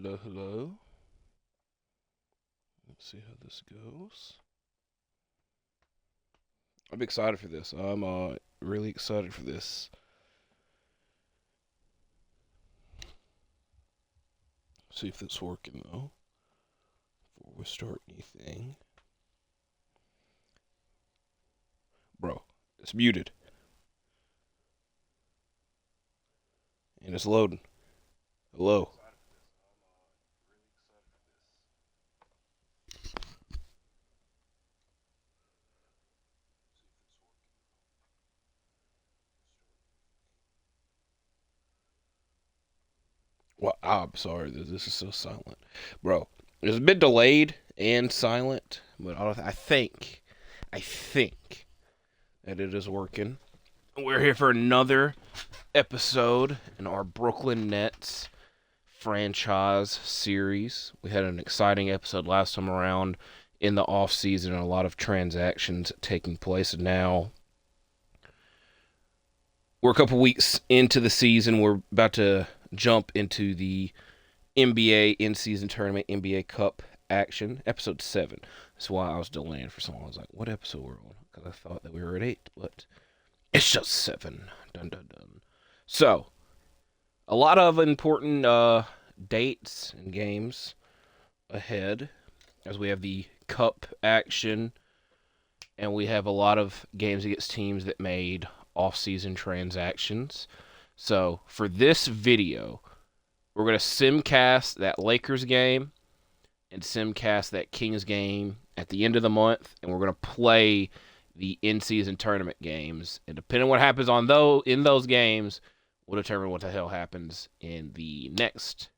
Hello, hello. Let's see how this goes. I'm excited for this. I'm really excited for this. See if this working though. Before we start anything, bro, it's muted and it's loading. Hello. Well, I'm sorry. This is so silent, bro. It's been delayed and silent, but I think that it is working. We're here for another episode in our Brooklyn Nets franchise series. We had an exciting episode last time around in the off season, and a lot of transactions taking place. And now we're a couple weeks into the season. We're about to jump into the NBA in-season tournament, NBA Cup action, episode 7. That's why I was delaying for so long. I was like, what episode we're on? Because I thought that we were at 8, but it's just 7. Dun dun dun. So, a lot of important dates and games ahead as we have the Cup action, and we have a lot of games against teams that made off-season transactions. So, for this video, we're going to simcast that Lakers game and simcast that Kings game at the end of the month, and we're going to play the in-season tournament games. And depending on what happens in those games, we'll determine what the hell happens in the next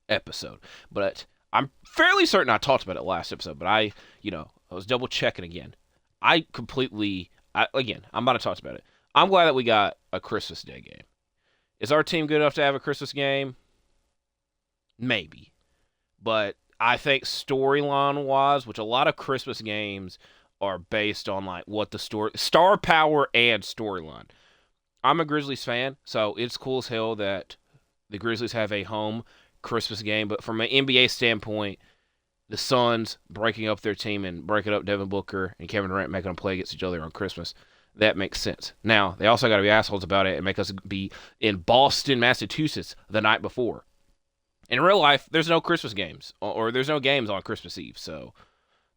episode. But I'm fairly certain I talked about it last episode, but I was double checking again. I'm about to talk about it. I'm glad that we got a Christmas Day game. Is our team good enough to have a Christmas game? Maybe. But I think storyline wise, which a lot of Christmas games are based on like what the star power and storyline. I'm a Grizzlies fan, so it's cool as hell that the Grizzlies have a home Christmas game. But from an NBA standpoint, the Suns breaking up their team and breaking up Devin Booker and Kevin Durant, making them play against each other on Christmas, that makes sense. Now, they also got to be assholes about it and make us be in Boston, Massachusetts the night before. In real life, there's no Christmas games, or there's no games on Christmas Eve, so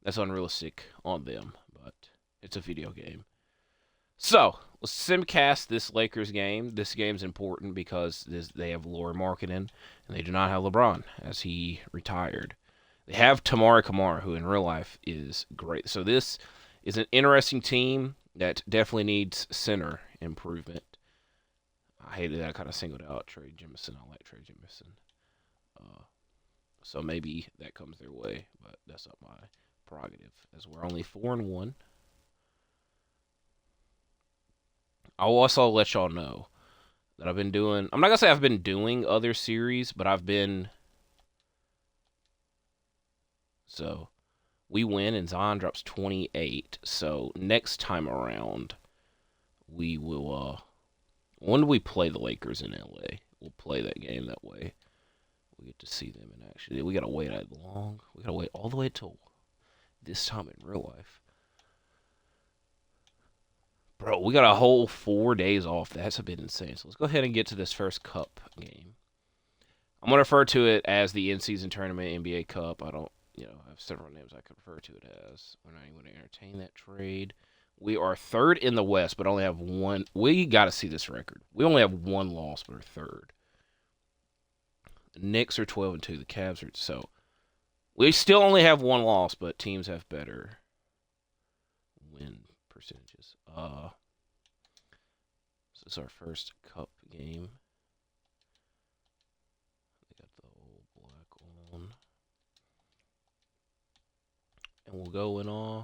that's unrealistic on them, but it's a video game. So, let's simcast this Lakers game. This game's important because they have lower marketing, and they do not have LeBron, as he retired. They have Tamari Kamara, who in real life is great. So this is an interesting team that definitely needs center improvement. I hated that I kind of singled out Trey Jemison. I like Trey Jemison. So maybe that comes their way, but that's not my prerogative, as we're only 4-1. I'll also let y'all know that I've been doing. I'm not gonna say I've been doing other series, but I've been. So we win, and Zion drops 28. So next time around, we will. When do we play the Lakers in LA? We'll play that game that way. We get to see them in action. We gotta wait long. We gotta wait all the way till this time in real life. Bro, we got a whole 4 days off. That's a bit insane. So let's go ahead and get to this first Cup game. I'm gonna refer to it as the in-season tournament NBA Cup. I don't, have several names I could refer to it as. We're not even gonna entertain that trade. We are third in the West, but only have one. We gotta see this record. We only have one loss, but we're third. The Knicks are 12-2. The Cavs are so. We still only have one loss, but teams have better win percentages. This is our first Cup game. They got the old black on, and we'll go in all.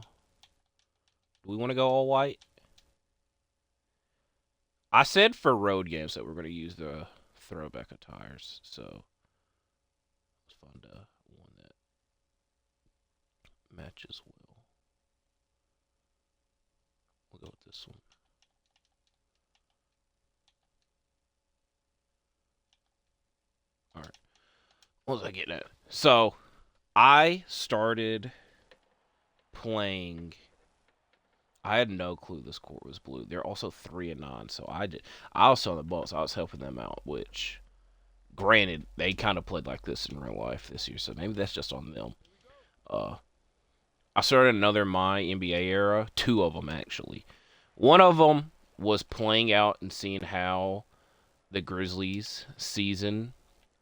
Do we want to go all white? I said for road games that we're going to use the throwback attires, so it's fun to one that matches well. We'll go with this one. All right. What was I getting at? So I started playing. I had no clue this court was blue. They're also 3-9, so I was on the Bucks. I was helping them out, which, granted, they kind of played like this in real life this year, so maybe that's just on them. Uh, I started another my NBA era, two of them actually. One of them was playing out and seeing how the Grizzlies season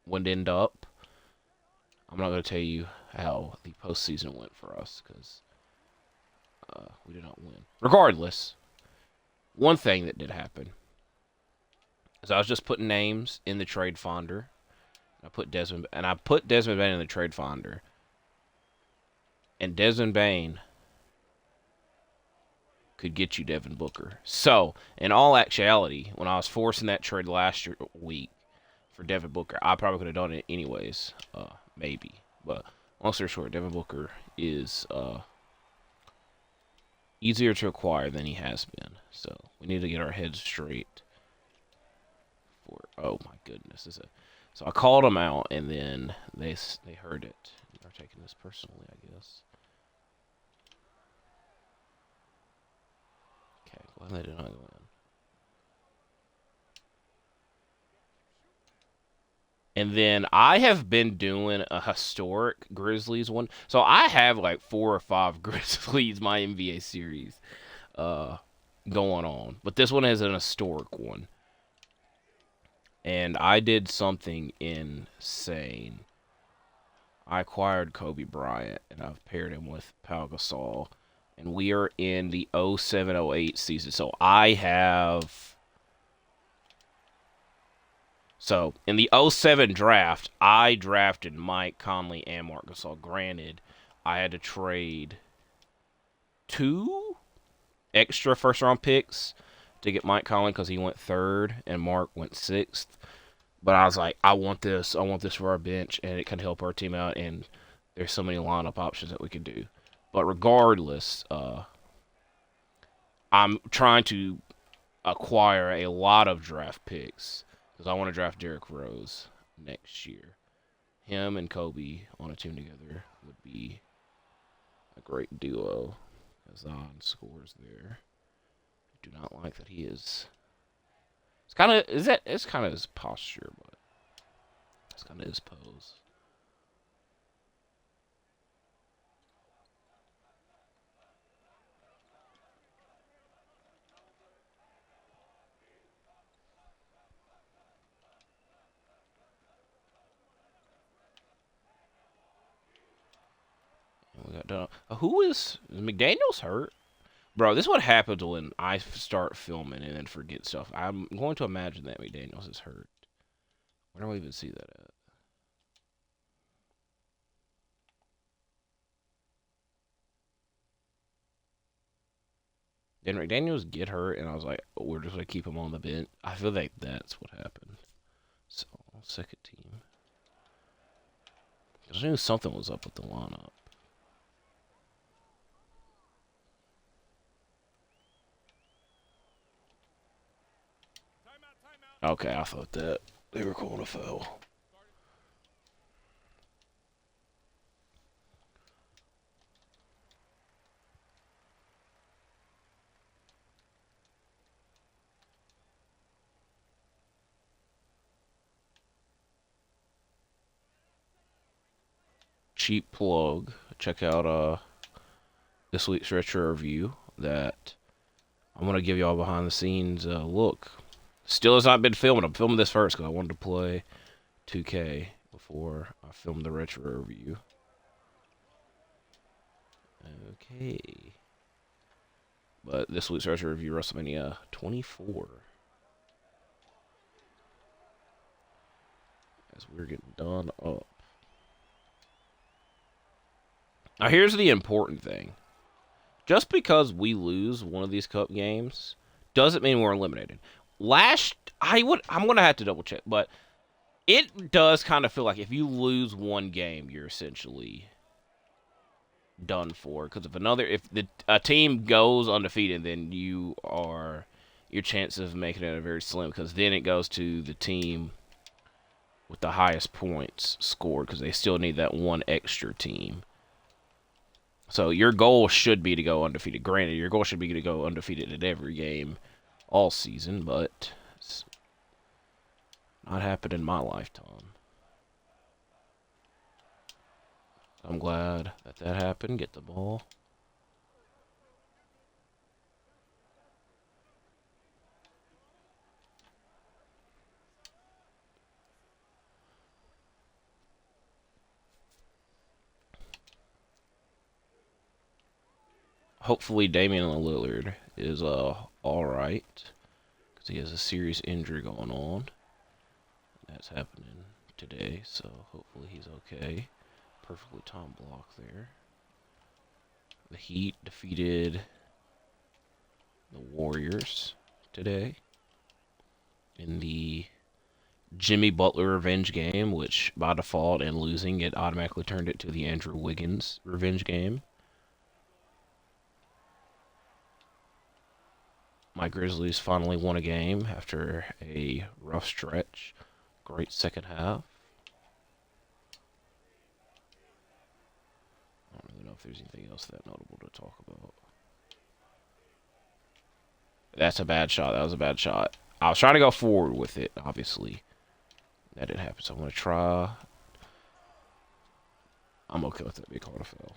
would end up. I'm not going to tell you how the postseason went for us because we did not win. Regardless, one thing that did happen is I was just putting names in the trade finder. I put Desmond Bain in the trade finder, and Desmond Bain could get you Devin Booker. So, in all actuality, when I was forcing that trade last week for Devin Booker, I probably could have done it anyways, maybe. But long story short, Devin Booker is easier to acquire than he has been. So we need to get our heads straight. Oh my goodness, so I called them out, and then they heard it. They're taking this personally, I guess. Okay, well they did not go in. And then I have been doing a historic Grizzlies one. So I have like 4 or 5 Grizzlies, my NBA series, going on. But this one is an historic one. And I did something insane. I acquired Kobe Bryant, and I've paired him with Pau Gasol. And we are in the 07-08 season. So I have... So, in the 07 draft, I drafted Mike Conley and Marc Gasol. Granted, I had to trade 2 extra first-round picks to get Mike Conley because he went 3rd and Mark went 6th. But I was like, I want this for our bench, and it can help our team out, and there's so many lineup options that we could do. But regardless, I'm trying to acquire a lot of draft picks because I want to draft Derrick Rose next year. Him and Kobe on a team together would be a great duo. Zion scores there. I do not like that he is. It's kind of his posture, but it's kind of his pose. And we got done. Who is McDaniel's hurt? Bro, this is what happens when I start filming and then forget stuff. I'm going to imagine that McDaniels is hurt. Where do I even see that at? Did McDaniels get hurt? And I was like, oh, we're just going to keep him on the bench. I feel like that's what happened. So, second team. Because I knew something was up with the lineup. Okay, I thought that they were calling a foul. Cheap plug. Check out this week's retro review that I'm going to give y'all behind the scenes look. Still has not been filmed. I'm filming this first because I wanted to play 2K before I filmed the retro review. Okay. But this week's retro review, WrestleMania 24. As we're getting done up. Now here's the important thing. Just because we lose one of these cup games doesn't mean we're eliminated. I'm gonna have to double check, but it does kind of feel like if you lose one game, you're essentially done for. Because if a team goes undefeated, then your chances of making it are very slim. Because then it goes to the team with the highest points scored because they still need that one extra team. So your goal should be to go undefeated. Granted, your goal should be to go undefeated at every game all season, but it's not happened in my lifetime. I'm glad that happened. Get the ball. Hopefully Damian Lillard is all right because he has a serious injury going on. That's happening today, so hopefully he's okay. Perfectly timed block there. The Heat defeated the Warriors today in the Jimmy Butler revenge game, which by default and losing, it automatically turned it to the Andrew Wiggins revenge game. My Grizzlies finally won a game after a rough stretch. Great second half. I don't really know if there's anything else that notable to talk about. That's a bad shot. That was a bad shot. I was trying to go forward with it, obviously. That didn't happen, so I'm going to try. I'm okay with that being called a foul.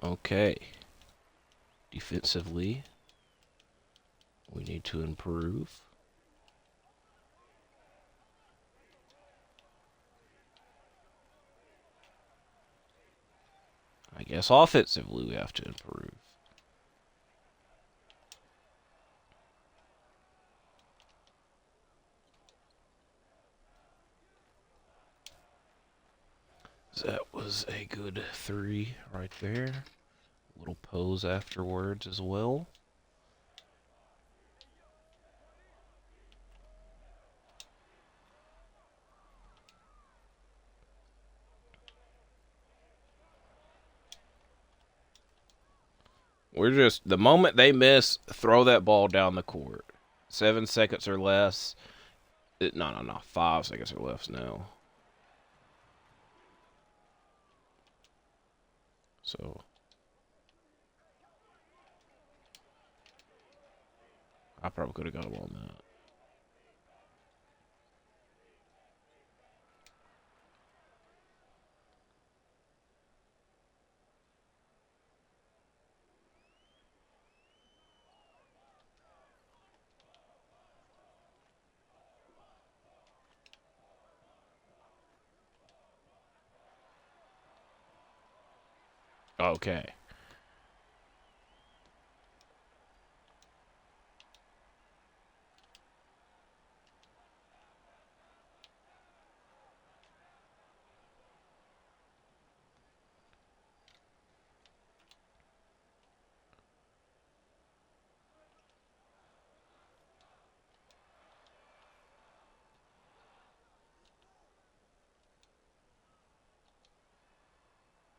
Okay. Defensively, we need to improve. I guess offensively we have to improve. That was a good three right there. A little pose afterwards as well. We're just, the moment they miss, throw that ball down the court. 7 seconds or less. No. 5 seconds or less now. So I probably could have got him on that. Okay.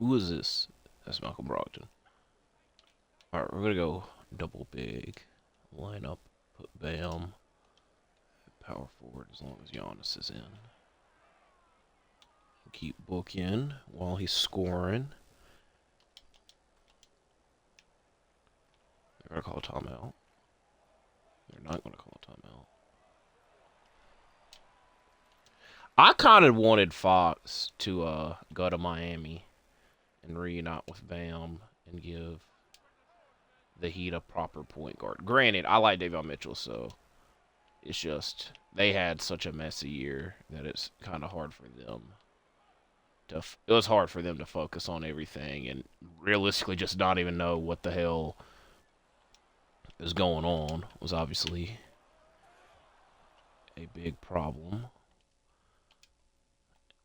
Who is this? That's Malcolm Brogdon. Alright, we're going to go double big. Line up, put Bam. Power forward as long as Giannis is in. Keep Book in while he's scoring. They're going to call a timeout. They're not going to call a timeout. I kind of wanted Fox to go to Miami and reunite with Bam and give the Heat a proper point guard. Granted, I like Davion Mitchell, so it's just they had such a messy year that it's kind of hard for them to. It was hard for them to focus on everything and realistically just not even know what the hell is going on was obviously a big problem.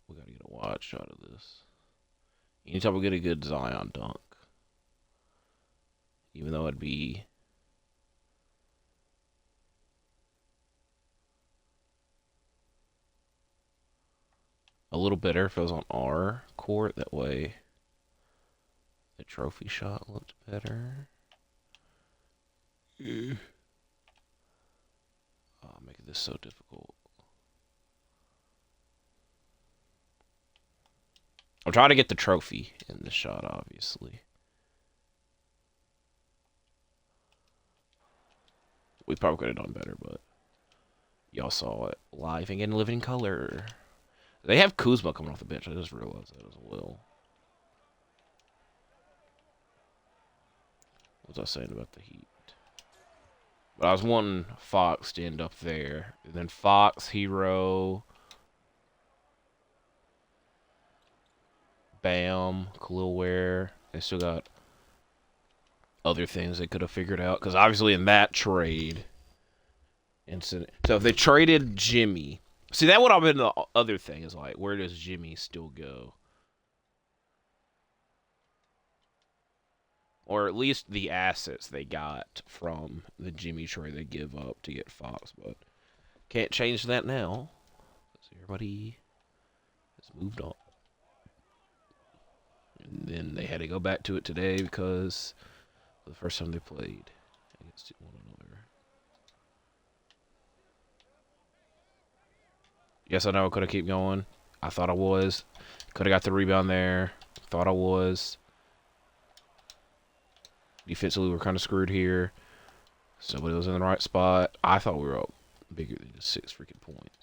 We gotta get a wide shot of this. Anytime we get a good Zion dunk, even though it'd be a little better if it was on our court. That way, the trophy shot looked better. Oh, making this so difficult. I'm trying to get the trophy in the shot, obviously. We probably could have done better, but y'all saw it live and in living color. They have Kuzma coming off the bench. I just realized that as well. What was I saying about the Heat? But I was wanting Fox to end up there. And then Fox, Hero, Bam, Khalil Ware. They still got other things they could have figured out. Because obviously in that trade incident. So if they traded Jimmy. See, that would have been the other thing. Is like, where does Jimmy still go? Or at least the assets they got from the Jimmy trade they give up to get Fox. But can't change that now. Everybody has moved on. And then they had to go back to it today because for the first time they played against one another. Yes, I know I could have kept going. I thought I was. Could have got the rebound there. Thought I was. Defensively, we're kind of screwed here. Somebody was in the right spot. I thought we were up bigger than just 6 freaking points.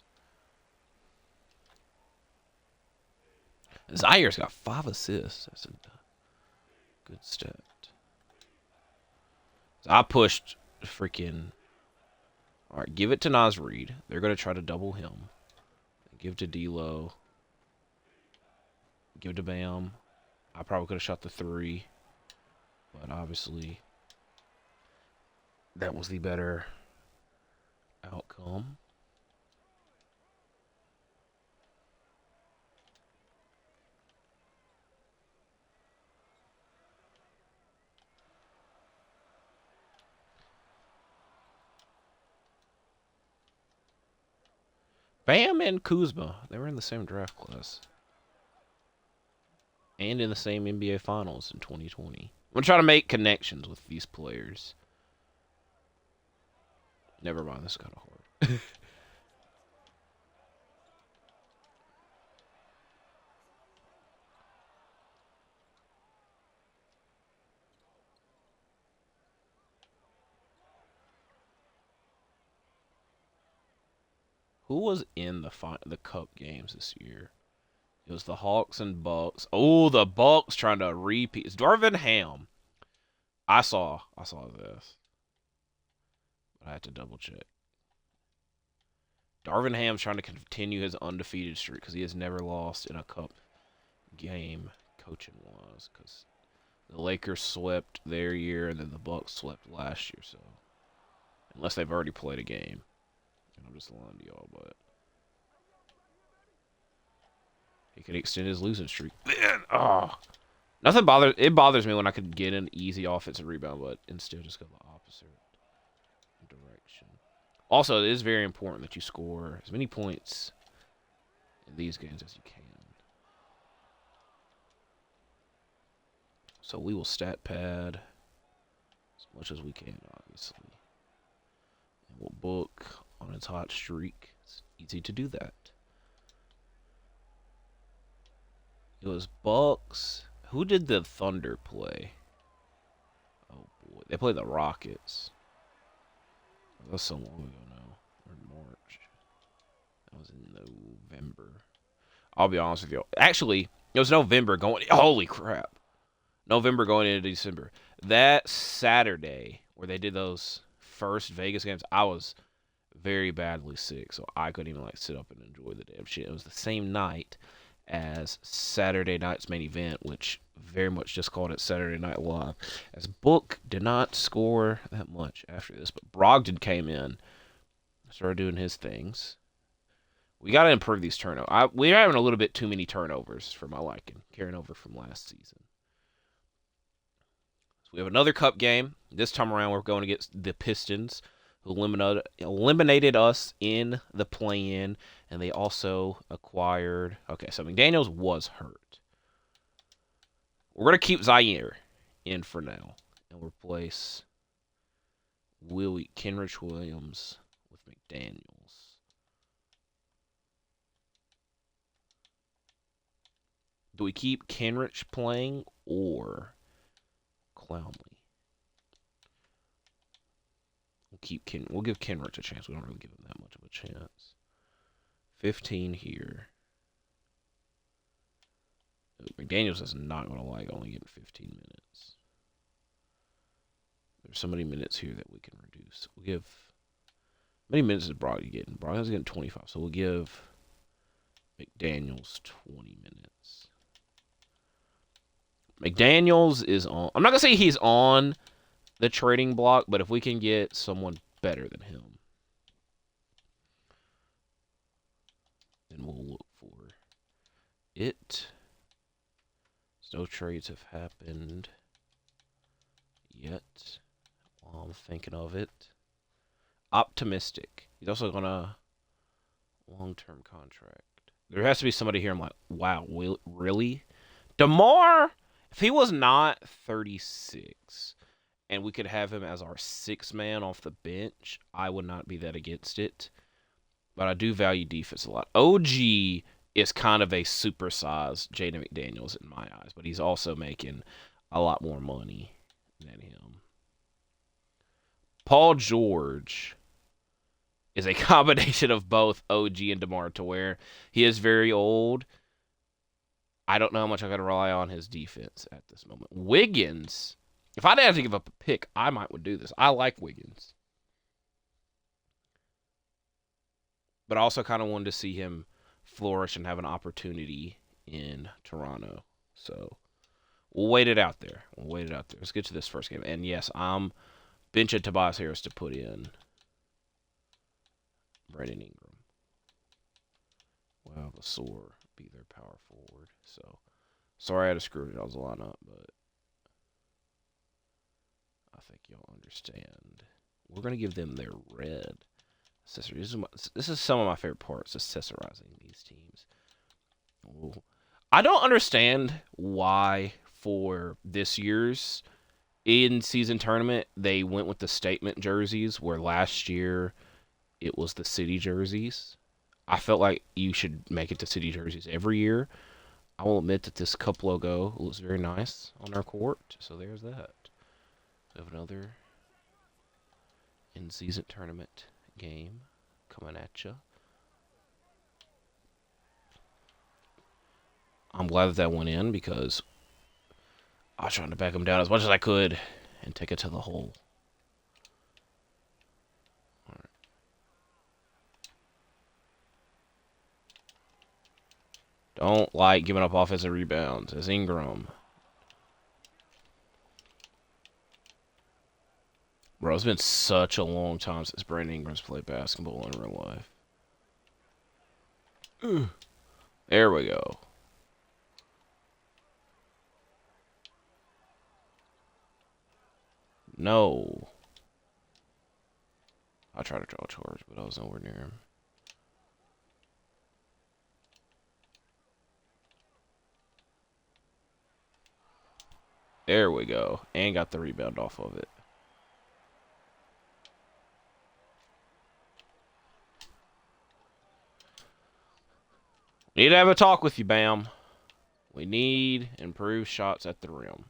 Zaire's got 5 assists. That's a good stat. So I pushed freaking... All right, give it to Naz Reid. They're going to try to double him. Give to D'Lo. Give to Bam. I probably could have shot the 3. But obviously, that was the better outcome. Bam and Kuzma, they were in the same draft class. And in the same NBA Finals in 2020. I'm trying to make connections with these players. Never mind, this is kind of hard. Who was in the Cup games this year? It was the Hawks and Bucks. Oh, the Bucks trying to repeat. It's Darvin Ham. I saw this. But I had to double check. Darvin Ham's trying to continue his undefeated streak because he has never lost in a Cup game, coaching-wise. Because the Lakers swept their year and then the Bucks swept last year. So unless they've already played a game. And I'm just lying to y'all, but he could extend his losing streak. Man, nothing bothers. It bothers me when I could get an easy offensive rebound, but instead just go the opposite direction. Also, it is very important that you score as many points in these games as you can. So we will stat pad as much as we can, obviously. And we'll book on its hot streak. It's easy to do that. It was Bucks. Who did the Thunder play? Oh boy, they played the Rockets. That's so long ago now. Or in March. That was in November. I'll be honest with you. Actually, it was November going. Holy crap! November going into December. That Saturday where they did those first Vegas games, I was very badly sick, so I couldn't even sit up and enjoy the damn shit. It was the same night as Saturday night's main event, which very much just called it Saturday Night Live. As Book did not score that much after this, but Brogdon came in, started doing his things. We got to improve these turnovers. We're having a little bit too many turnovers for my liking, carrying over from last season. So we have another cup game. This time around, we're going against the Pistons, who eliminated us in the play-in, and they also acquired. Okay, so McDaniels was hurt. We're going to keep Zaire in for now and replace Kenrich Williams with McDaniels. Do we keep Kenrich playing or Clowney? We'll give Kenrich a chance. We don't really give him that much of a chance. 15 here. McDaniels is not going to like only getting 15 minutes. There's so many minutes here that we can reduce. We'll give. How many minutes is Brogdon getting? Brogdon's getting 25, so we'll give McDaniels 20 minutes. McDaniels is on. I'm not going to say he's on the trading block, but if we can get someone better than him, then we'll look for it. No trades have happened yet while I'm thinking of it. Optimistic. He's also going to long-term contract. There has to be somebody here I'm like, wow, really? DeMar, if he was not 36 and we could have him as our sixth man off the bench, I would not be that against it. But I do value defense a lot. OG is kind of a supersized Jaden McDaniels in my eyes, but he's also making a lot more money than him. Paul George is a combination of both OG and DeMar, to where he is very old. I don't know how much I got to rely on his defense at this moment. Wiggins, if I didn't have to give up a pick, I would do this. I like Wiggins. But I also kind of wanted to see him flourish and have an opportunity in Toronto. So we'll wait it out there. Let's get to this first game. And yes, I'm benching Tobias Harris to put in Brandon Ingram. Well, Vasor be their power forward. So sorry I had to screw it. I was a lineup, but I think y'all understand. We're going to give them their red accessory. This is some of my favorite parts, accessorizing these teams. Ooh. I don't understand why for this year's in-season tournament they went with the statement jerseys, where last year it was the city jerseys. I felt like you should make it the city jerseys every year. I will admit that this cup logo looks very nice on our court, so there's that. We have another in-season tournament game coming at you. I'm glad that went in because I was trying to back them down as much as I could and take it to the hole. All right. Don't like giving up offensive rebounds as Ingram. Bro, it's been such a long time since Brandon Ingram's played basketball in real life. There we go. No. I tried to draw a charge, but I was nowhere near him. There we go. And got the rebound off of it. Need to have a talk with you, Bam. We need improved shots at the rim.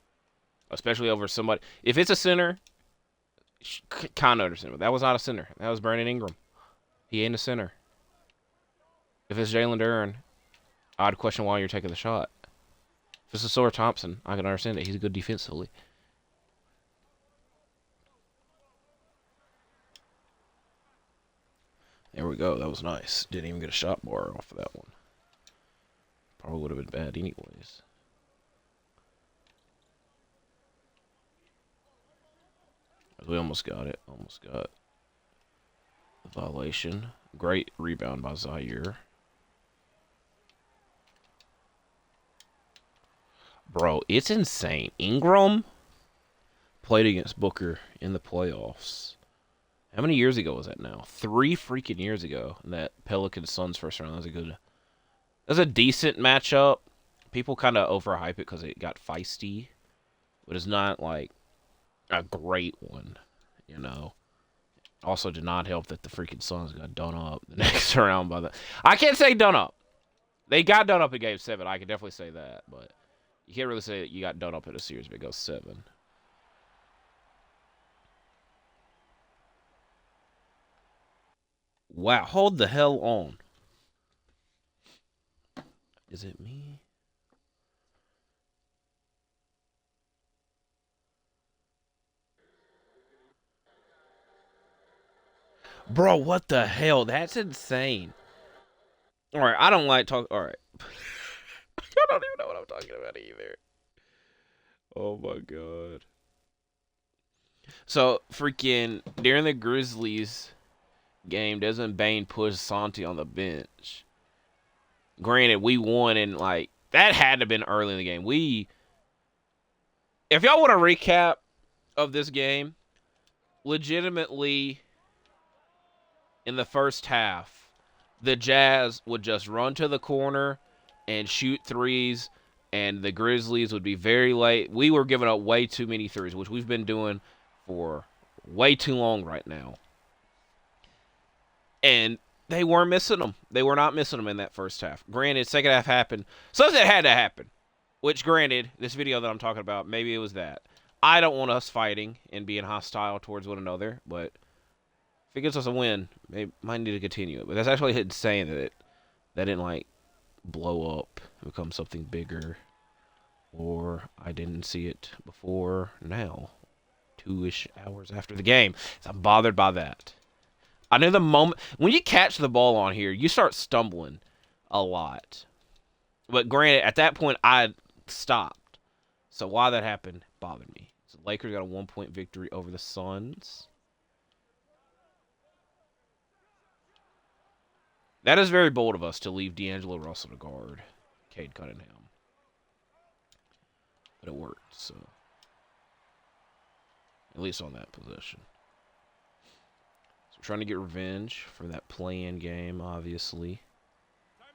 Especially over somebody. If it's a center, kind of understand. But that was not a center. That was Brandon Ingram. He ain't a center. If it's Jalen Duren, I'd question why you're taking the shot. If it's a Sawyer Thompson, I can understand it. He's a good defensively. There we go. That was nice. Didn't even get a shot bar off of that one. Probably would have been bad anyways. We almost got it. Almost got the violation. Great rebound by Zaire. Bro, it's insane. Ingram played against Booker in the playoffs. How many years ago was that now? 3 freaking years ago. That Pelicans Suns first round. That was a decent matchup. People kind of overhype it because it got feisty, but it's not like a great one, you know. Also, did not help that the freaking Suns got done up the next round by the. I can't say done up. They got done up in Game 7. I can definitely say that, but you can't really say that you got done up in a series if it goes 7. Wow, hold the hell on. Is it me? Bro, what the hell? That's insane. All right, I don't like talk. All right. I don't even know what I'm talking about either. Oh my god. So, freaking, during the Grizzlies game, Desmond Bain pushed Santi on the bench. Granted, we won, and, like, that had to have been early in the game. If y'all want a recap of this game, legitimately, in the first half, the Jazz would just run to the corner and shoot threes, and the Grizzlies would be very late. We were giving up way too many threes, which we've been doing for way too long right now. And they weren't missing them. They were not missing them in that first half. Granted, second half happened. Something that had to happen. Which, granted, this video that I'm talking about, maybe it was that. I don't want us fighting and being hostile towards one another, but if it gets us a win, they might need to continue it. But that's actually insane that that didn't, like, blow up and become something bigger. Or I didn't see it before now. 2-ish hours after the game. So I'm bothered by that. I know the moment when you catch the ball on here, you start stumbling a lot. But granted, at that point, I stopped. So why that happened bothered me. So Lakers got a 1-point victory over the Suns. That is very bold of us to leave D'Angelo Russell to guard Cade Cunningham. But it worked, so. At least on that possession. So we're trying to get revenge for that play-in game, obviously.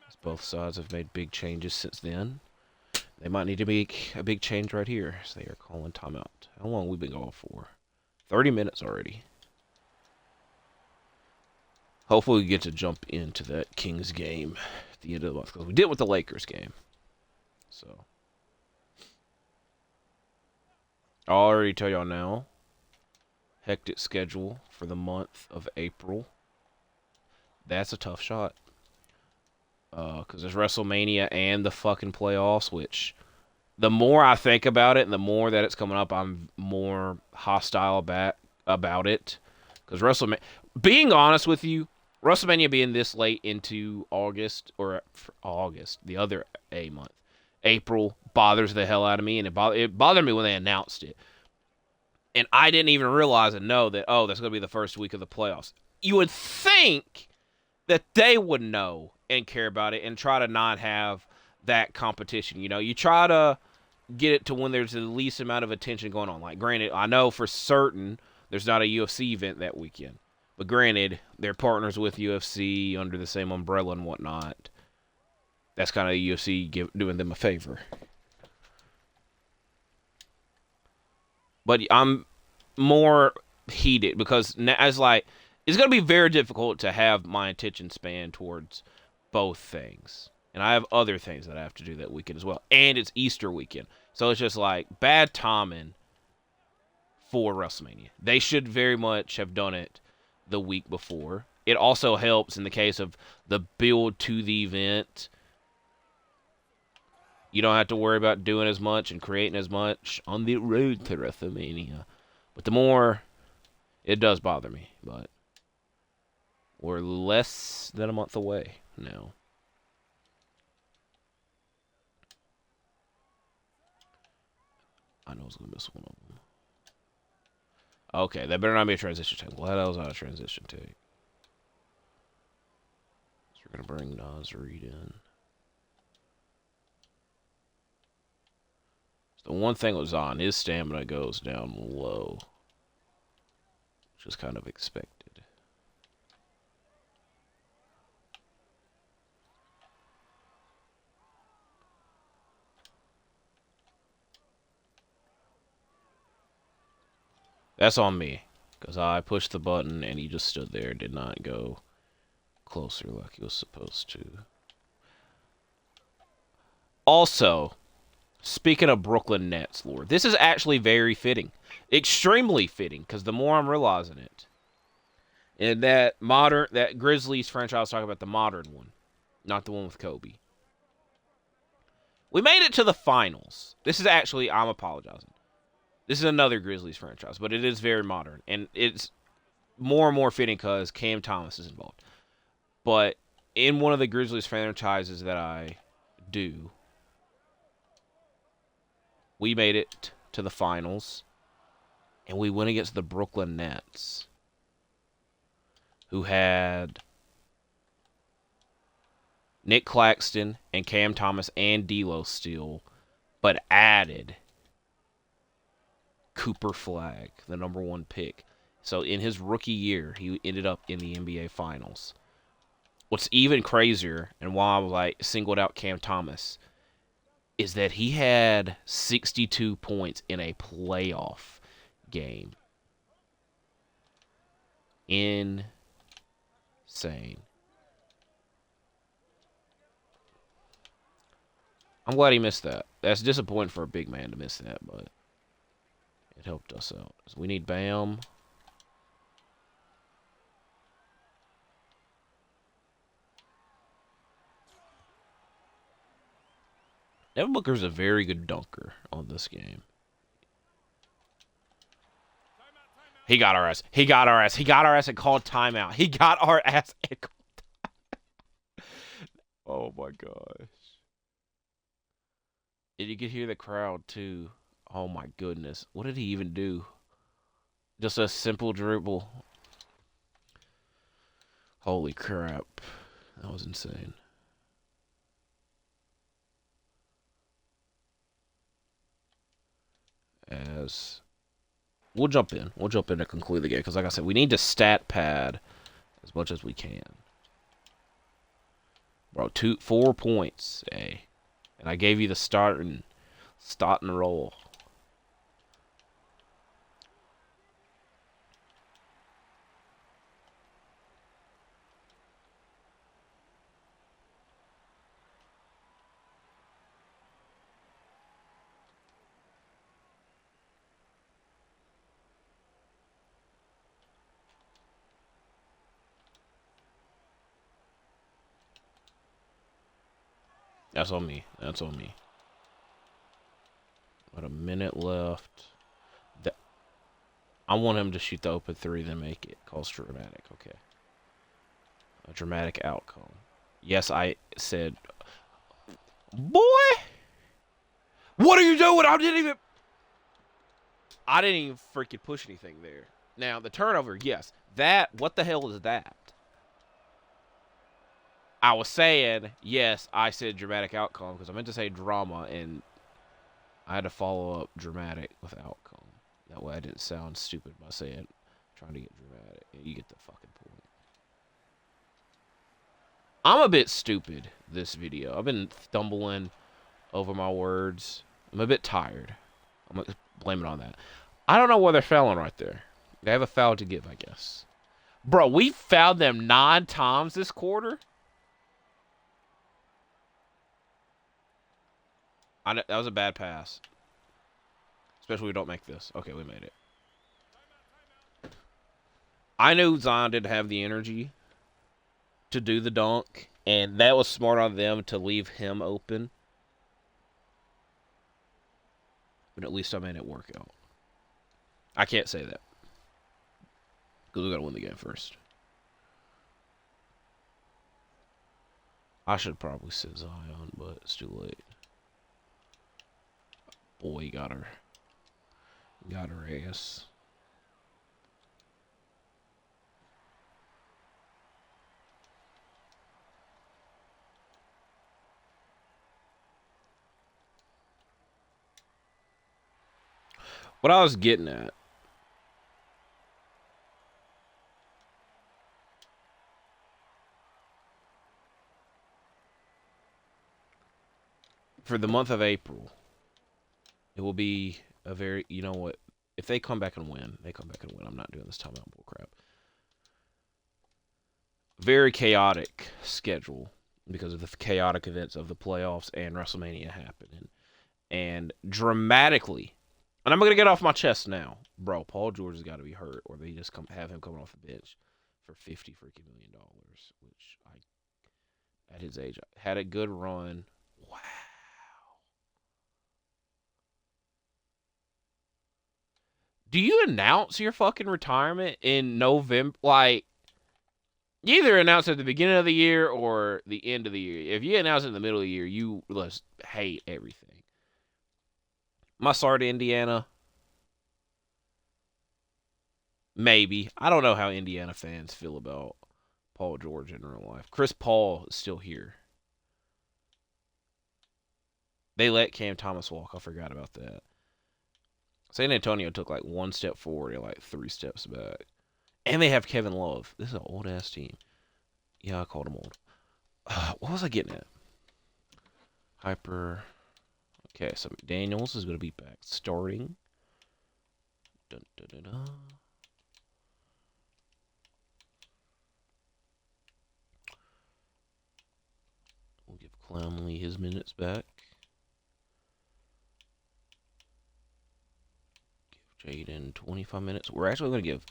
As both sides have made big changes since then. They might need to make a big change right here. So they are calling timeout. How long have we been going for? 30 minutes already. Hopefully we get to jump into that Kings game at the end of the month. Because we did with the Lakers game. So. I'll already tell y'all now. Hectic schedule for the month of April. That's a tough shot. Because there's WrestleMania and the fucking playoffs, which the more I think about it and the more that it's coming up, I'm more hostile about it. Because WrestleMania, being honest with you, WrestleMania being this late into August, the other A month, April, bothers the hell out of me, and it bothered me when they announced it. And I didn't even realize and know that, oh, that's going to be the first week of the playoffs. You would think that they would know and care about it and try to not have that competition. You know, you try to get it to when there's the least amount of attention going on. Like, granted, I know for certain there's not a UFC event that weekend. But granted, they're partners with UFC under the same umbrella and whatnot. That's kind of the UFC doing them a favor. But I'm more heated because it's going to be very difficult to have my attention span towards both things. And I have other things that I have to do that weekend as well. And it's Easter weekend. So it's just like bad timing for WrestleMania. They should very much have done it the week before. It also helps in the case of the build to the event. You don't have to worry about doing as much and creating as much on the road to WrestleMania. But the more, it does bother me. But we're less than a month away now. I know I was going to miss one of them. Okay, that better not be a transition take. Well, that was not a transition take. So we're going to bring Nas Reed in. So the one thing was on, his stamina goes down low. Which is kind of expected. That's on me. Because I pushed the button and he just stood there. Did not go closer like he was supposed to. Also, speaking of Brooklyn Nets lore, this is actually very fitting. Extremely fitting. Because the more I'm realizing it. And that Grizzlies franchise, I was talking about the modern one. Not the one with Kobe. We made it to the finals. This is actually, I'm apologizing. This is another Grizzlies franchise, but it is very modern. And it's more and more fitting because Cam Thomas is involved. But in one of the Grizzlies franchises that I do, we made it to the finals. And we went against the Brooklyn Nets, who had Nick Claxton and Cam Thomas and D'Lo still, but added Cooper Flag, the number 1 pick. So in his rookie year, he ended up in the NBA Finals. What's even crazier, and why I was like singled out Cam Thomas, is that he had 62 points in a playoff game. Insane. I'm glad he missed that. That's disappointing for a big man to miss that, but it helped us out. So we need Bam. Devin Booker's a very good dunker on this game. He got our ass. He got our ass. He got our ass and called timeout. He got our ass and called timeout. Oh my gosh. And you could hear the crowd too. Oh my goodness. What did he even do? Just a simple dribble. Holy crap. That was insane. As we'll jump in. We'll jump in to conclude the game. Because like I said, we need to stat pad as much as we can. Bro, 4 points, eh? And I gave you the start and roll. That's on me. That's on me. About a minute left. I want him to shoot the open 3, then make it. Calls dramatic. Okay. A dramatic outcome. Yes, I said... Boy! What are you doing? I didn't even freaking push anything there. Now, the turnover, yes. What the hell is that? I was saying, yes, I said dramatic outcome because I meant to say drama, and I had to follow up dramatic with outcome. That way I didn't sound stupid by saying, trying to get dramatic. You get the fucking point. I'm a bit stupid this video. I've been stumbling over my words. I'm a bit tired. I'm going to blame it on that. I don't know why they're fouling right there. They have a foul to give, I guess. Bro, we fouled them 9 times this quarter. That was a bad pass. Especially we don't make this. Okay, we made it. I knew Zion didn't have the energy to do the dunk, and that was smart on them to leave him open. But at least I made it work out. I can't say that. Because we got to win the game first. I should probably sit Zion, but it's too late. Boy, got her ass. What I was getting at, for the month of April, it will be a very, you know what? If they come back and win, they come back and win. I'm not doing this timeout bull crap. Very chaotic schedule because of the chaotic events of the playoffs and WrestleMania happening. And dramatically, and I'm going to get off my chest now. Bro, Paul George has got to be hurt, or they just have him coming off the bench for $50 freaking million, which at his age, had a good run. Wow. Do you announce your fucking retirement in November? Like, you either announce it at the beginning of the year or the end of the year. If you announce it in the middle of the year, you just hate everything. My sorry to Indiana. Maybe. I don't know how Indiana fans feel about Paul George in real life. Chris Paul is still here. They let Cam Thomas walk. I forgot about that. San Antonio took like one step forward and like 3 steps back. And they have Kevin Love. This is an old ass team. Yeah, I called him old. What was I getting at? Hyper. Okay, so McDaniels is going to be back starting. Dun, dun, dun, dun. We'll give Clowney his minutes back. Give Jaden 25 minutes. We're actually going to give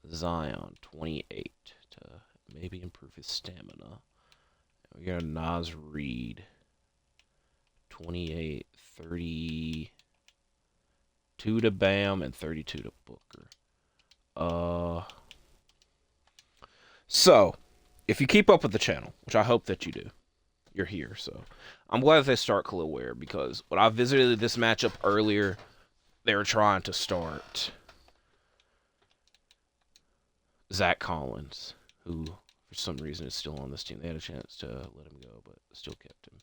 Zion 28 to maybe improve his stamina. We got Nas Reed 28, 32 to Bam, and 32 to Booker. So, if you keep up with the channel, which I hope that you do, you're here. So, I'm glad that they start Khalil Ware, because when I visited this matchup earlier, they were trying to start Zach Collins, who for some reason is still on this team. They had a chance to let him go, but still kept him.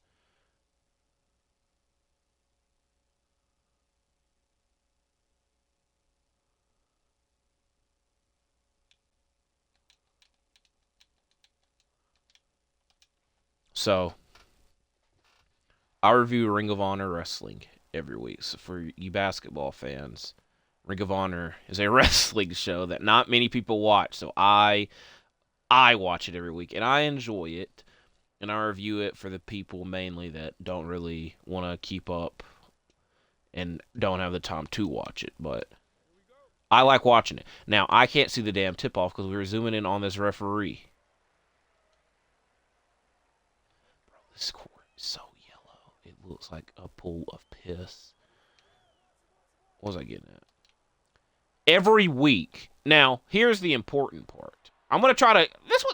So, I review Ring of Honor Wrestling every week. So, for you basketball fans, Ring of Honor is a wrestling show that not many people watch. So, I watch it every week, and I enjoy it. And I review it for the people mainly that don't really want to keep up and don't have the time to watch it. But I like watching it. Now, I can't see the damn tip-off because we were zooming in on this referee. Bro, this court is so yellow. It looks like a pool of piss. What was I getting at? Every week. Now, here's the important part. I'm going to try to...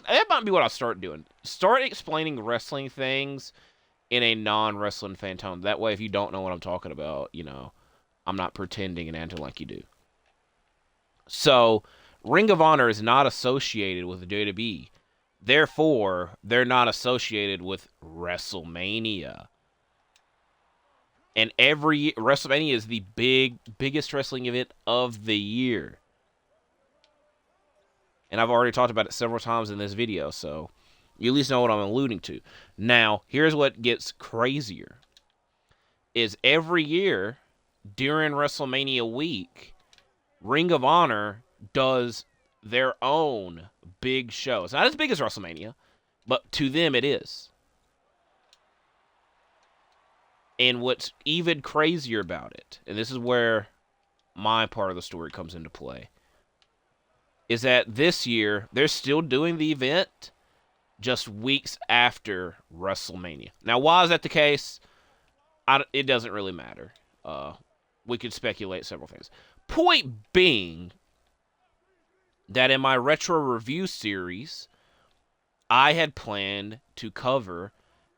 That might be what I'll start doing. Start explaining wrestling things in a non-wrestling fan tone. That way, if you don't know what I'm talking about, I'm not pretending and acting like you do. So, Ring of Honor is not associated with the WWE. Therefore, they're not associated with WrestleMania. And WrestleMania is the biggest wrestling event of the year. And I've already talked about it several times in this video, so you at least know what I'm alluding to. Now, here's what gets crazier. Is every year, during WrestleMania week, Ring of Honor does their own big show. It's not as big as WrestleMania, but to them it is. And what's even crazier about it, and this is where my part of the story comes into play, is that this year, they're still doing the event just weeks after WrestleMania. Now, why is that the case? It doesn't really matter. We could speculate several things. Point being that in my retro review series, I had planned to cover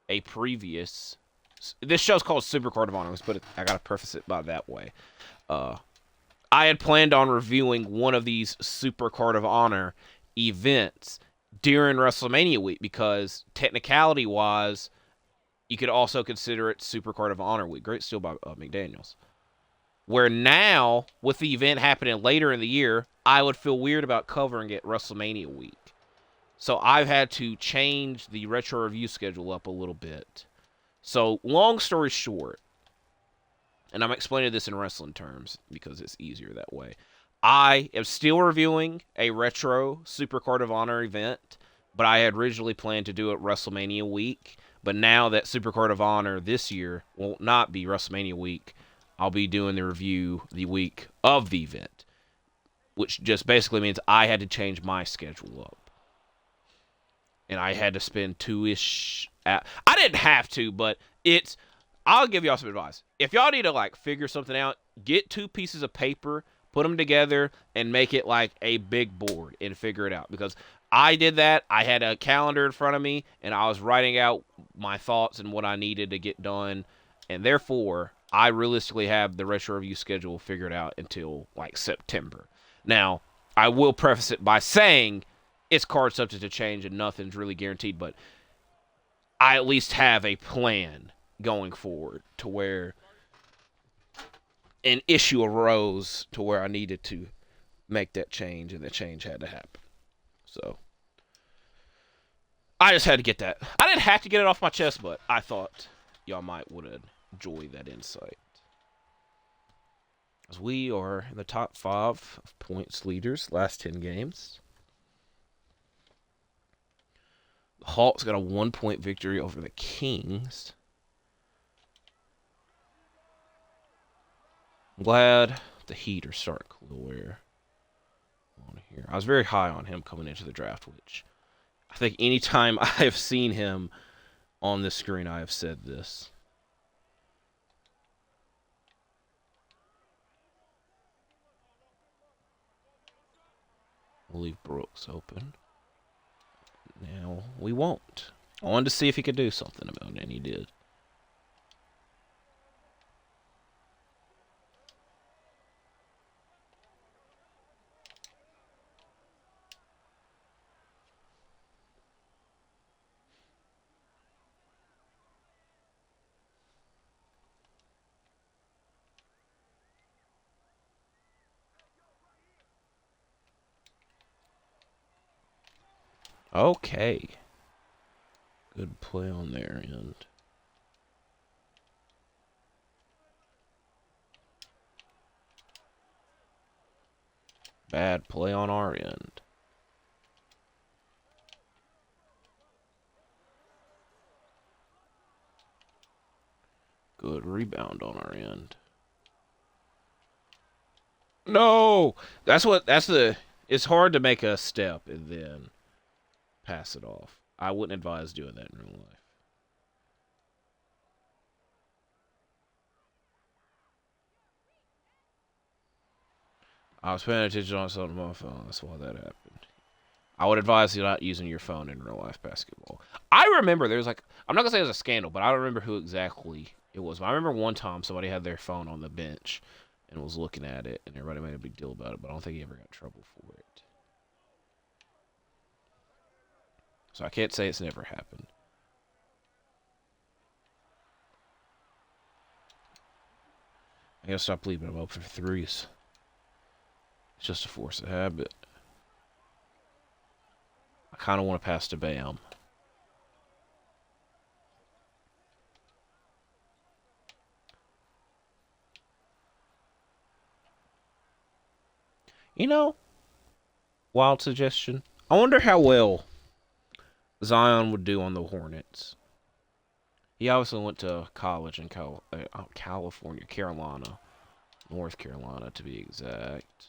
a previous... This show's called Supercard of Honor, but I gotta preface it by that way. I had planned on reviewing one of these Supercard of Honor events during WrestleMania week because technicality-wise, you could also consider it Supercard of Honor week. Great steal by McDaniels. Where now, with the event happening later in the year, I would feel weird about covering it WrestleMania week. So I've had to change the retro review schedule up a little bit. So, long story short, and I'm explaining this in wrestling terms because it's easier that way. I am still reviewing a retro Supercard of Honor event, but I had originally planned to do it WrestleMania week. But now that Supercard of Honor this year will not be WrestleMania week, I'll be doing the review the week of the event, which just basically means I had to change my schedule up. And I had to spend two-ish. I didn't have to, but it's. I'll give y'all some advice. If y'all need to like figure something out, get 2 pieces of paper, put them together, and make it like a big board and figure it out. Because I did that. I had a calendar in front of me, and I was writing out my thoughts and what I needed to get done. And therefore, I realistically have the retro review schedule figured out until like September. Now, I will preface it by saying it's card subject to change and nothing's really guaranteed, but I at least have a plan going forward to where an issue arose to where I needed to make that change, and the change had to happen. So I just had to get that. I didn't have to get it off my chest, but I thought y'all might would enjoy that insight. As we are in the top 5 of points leaders last 10 games. The Hawks got a 1-point victory over the Kings. I'm glad the Heat are starting to clear on here. I was very high on him coming into the draft, which I think anytime I have seen him on this screen, I have said this. We'll leave Brooks open. Now, we won't. I wanted to see if he could do something about it, and he did. Okay. Good play on their end. Bad play on our end. Good rebound on our end. No! That's the... It's hard to make a step and then pass it off. I wouldn't advise doing that in real life. I was paying attention on something on my phone. That's why that happened. I would advise you not using your phone in real life basketball. I remember there was like, I'm not going to say it was a scandal, but I don't remember who exactly it was. But I remember one time somebody had their phone on the bench and was looking at it, and everybody made a big deal about it, but I don't think he ever got in trouble for it. So I can't say it's never happened. I gotta stop leaving them open for threes. It's just a force of habit. I kind of want to pass to Bam. You know, wild suggestion. I wonder how well Zion would do on the Hornets. He obviously went to college in California, Carolina, North Carolina to be exact.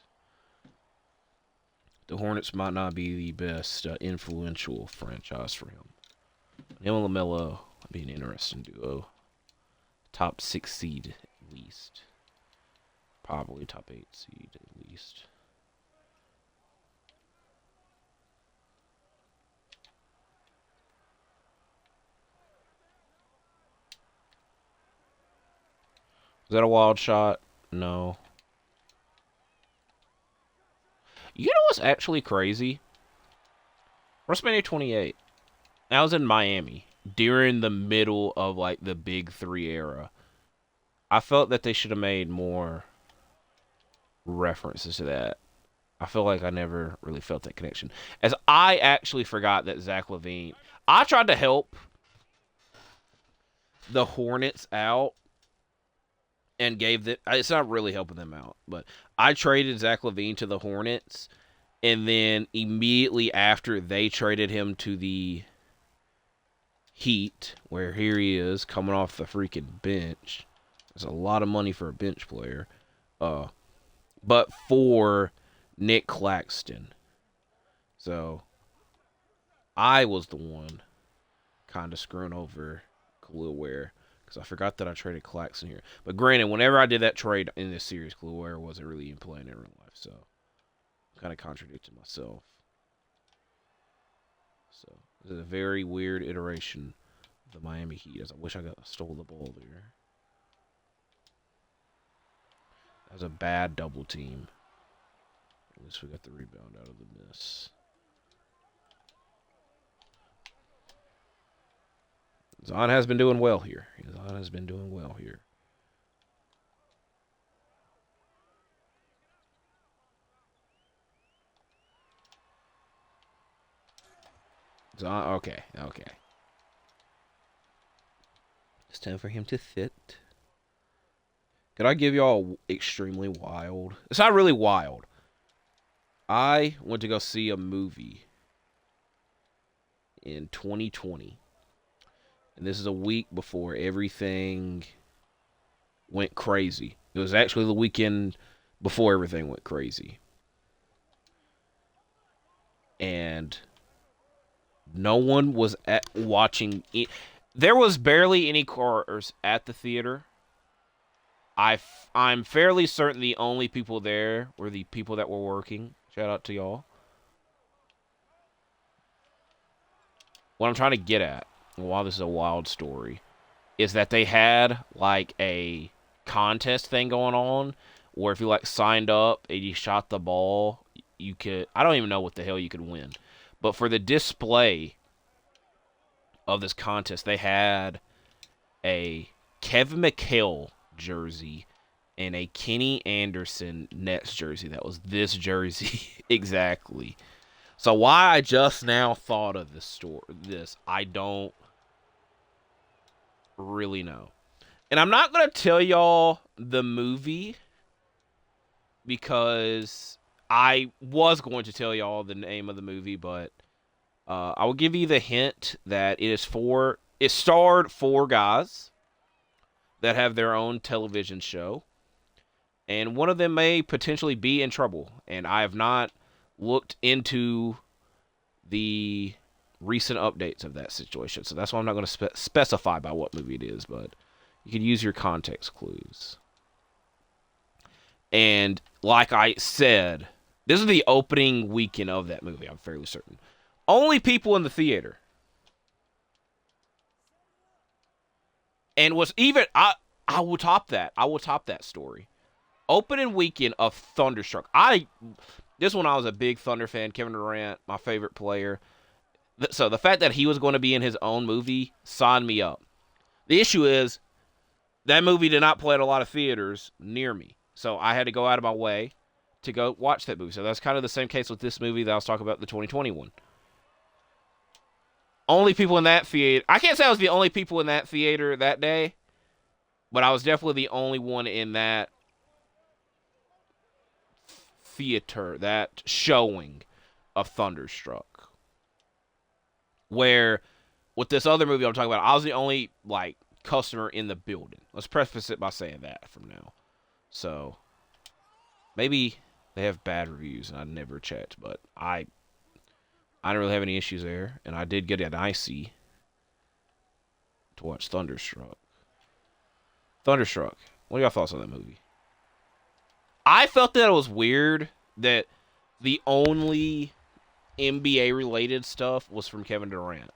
The Hornets might not be the best influential franchise for him. Him and LaMelo would be an interesting duo. Top 6 seed at least. Probably top 8 seed at least. Is that a wild shot? No. You know what's actually crazy? WrestleMania 28. I was in Miami during the middle of like the Big 3 era. I felt that they should have made more references to that. I feel like I never really felt that connection. As I actually forgot that Zach LaVine. I tried to help the Hornets out and gave them. It's not really helping them out, but I traded Zach LaVine to the Hornets, and then immediately after they traded him to the Heat, where here he is coming off the freaking bench. There's a lot of money for a bench player. But for Nick Claxton. So I was the one kind of screwing over Khalil Ware because I forgot that I traded Claxton here. But granted, whenever I did that trade in this series, Khalil Ware wasn't really even playing in real life. So I kind of contradicted myself. So this is a very weird iteration of the Miami Heat. As I wish I stole the ball there. That was a bad double team. At least we got the rebound out of the miss. Zion has been doing well here. Zion has been doing well here. Zion, okay. It's time for him to sit. Could I give y'all extremely wild? It's not really wild. I went to go see a movie in 2020. And this is a week before everything went crazy. It was actually the weekend before everything went crazy. And no one was watching it. There was barely any cars at the theater. I'm fairly certain the only people there were the people that were working. Shout out to y'all. What I'm trying to get at, while this is a wild story, is that they had like a contest thing going on where if you like signed up and you shot the ball, you could, I don't even know what the hell you could win. But for the display of this contest, they had a Kevin McHale jersey and a Kenny Anderson Nets jersey. That was this jersey exactly. So why I just now thought of this, I don't really know. And I'm not going to tell y'all the movie because I was going to tell y'all the name of the movie, but I will give you the hint that it starred 4 guys that have their own television show. And one of them may potentially be in trouble. And I have not looked into the recent updates of that situation. So that's why I'm not going to specify by what movie it is. But you can use your context clues. And like I said, this is the opening weekend of that movie, I'm fairly certain. Only people in the theater. And was even... I will top that. I will top that story. Opening weekend of Thunderstruck. This one I was a big Thunder fan. Kevin Durant, my favorite player. So the fact that he was going to be in his own movie signed me up. The issue is that movie did not play at a lot of theaters near me. So I had to go out of my way to go watch that movie. So that's kind of the same case with this movie that I was talking about, the 2021. Only people in that theater. I can't say I was the only people in that theater that day, but I was definitely the only one in that theater, that showing of Thunderstruck. Where, with this other movie I'm talking about, I was the only, customer in the building. Let's preface it by saying that from now. So, maybe they have bad reviews and I never checked, but I didn't really have any issues there, and I did get an icy to watch Thunderstruck. Thunderstruck. What are your thoughts on that movie? I felt that it was weird that the only NBA-related stuff was from Kevin Durant.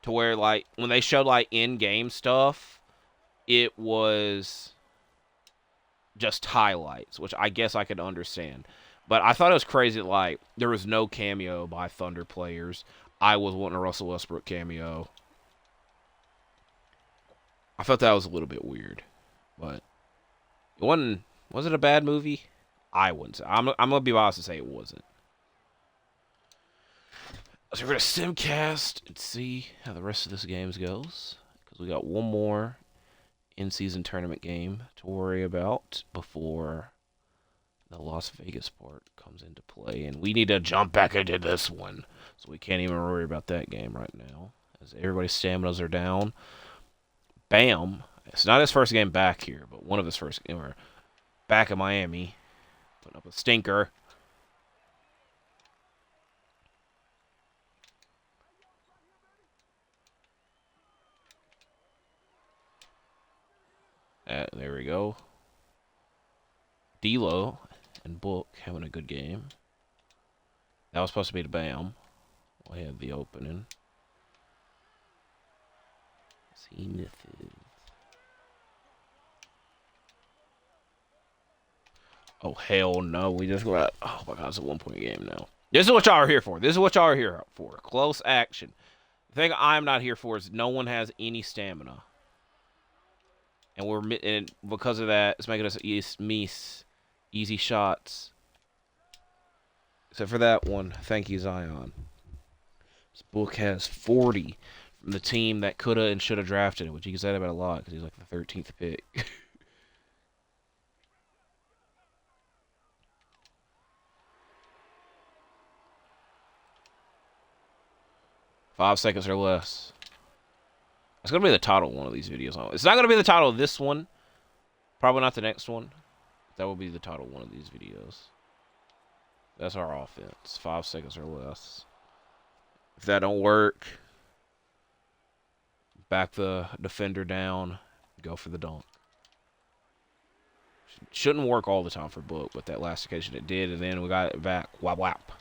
To where, when they showed, in-game stuff, it was just highlights, which I guess I could understand. But I thought it was crazy that, there was no cameo by Thunder players. I was wanting a Russell Westbrook cameo. I thought that was a little bit weird. But was it a bad movie? I wouldn't say. I'm gonna be honest and say it wasn't. So we're gonna simcast and see how the rest of this game goes, because we got one more in-season tournament game to worry about before the Las Vegas part comes into play, and we need to jump back into this one, so we can't even worry about that game right now, as everybody's staminas are down. Bam! It's not his first game back here, but one of his first games back in Miami, putting up a stinker. There we go. D'Lo and Book having a good game. That was supposed to be the Bam. We had the opening. See nothing. Oh, hell no. We just got... Oh, my God. It's a 1-point game now. This is what y'all are here for. This is what y'all are here for. Close action. The thing I'm not here for is no one has any stamina. And because of that, it's making us easy shots. Except for that one. Thank you, Zion. This Book has 40 from the team that coulda and shoulda drafted him, which you can say that about a lot because he's like the 13th pick. 5 seconds or less. It's going to be the title of one of these videos. It's not going to be the title of this one. Probably not the next one. That will be the title of one of these videos. That's our offense. 5 seconds or less. If that don't work, back the defender down. Go for the dunk. Shouldn't work all the time for Book, but that last occasion it did, and then we got it back. Whap, whap.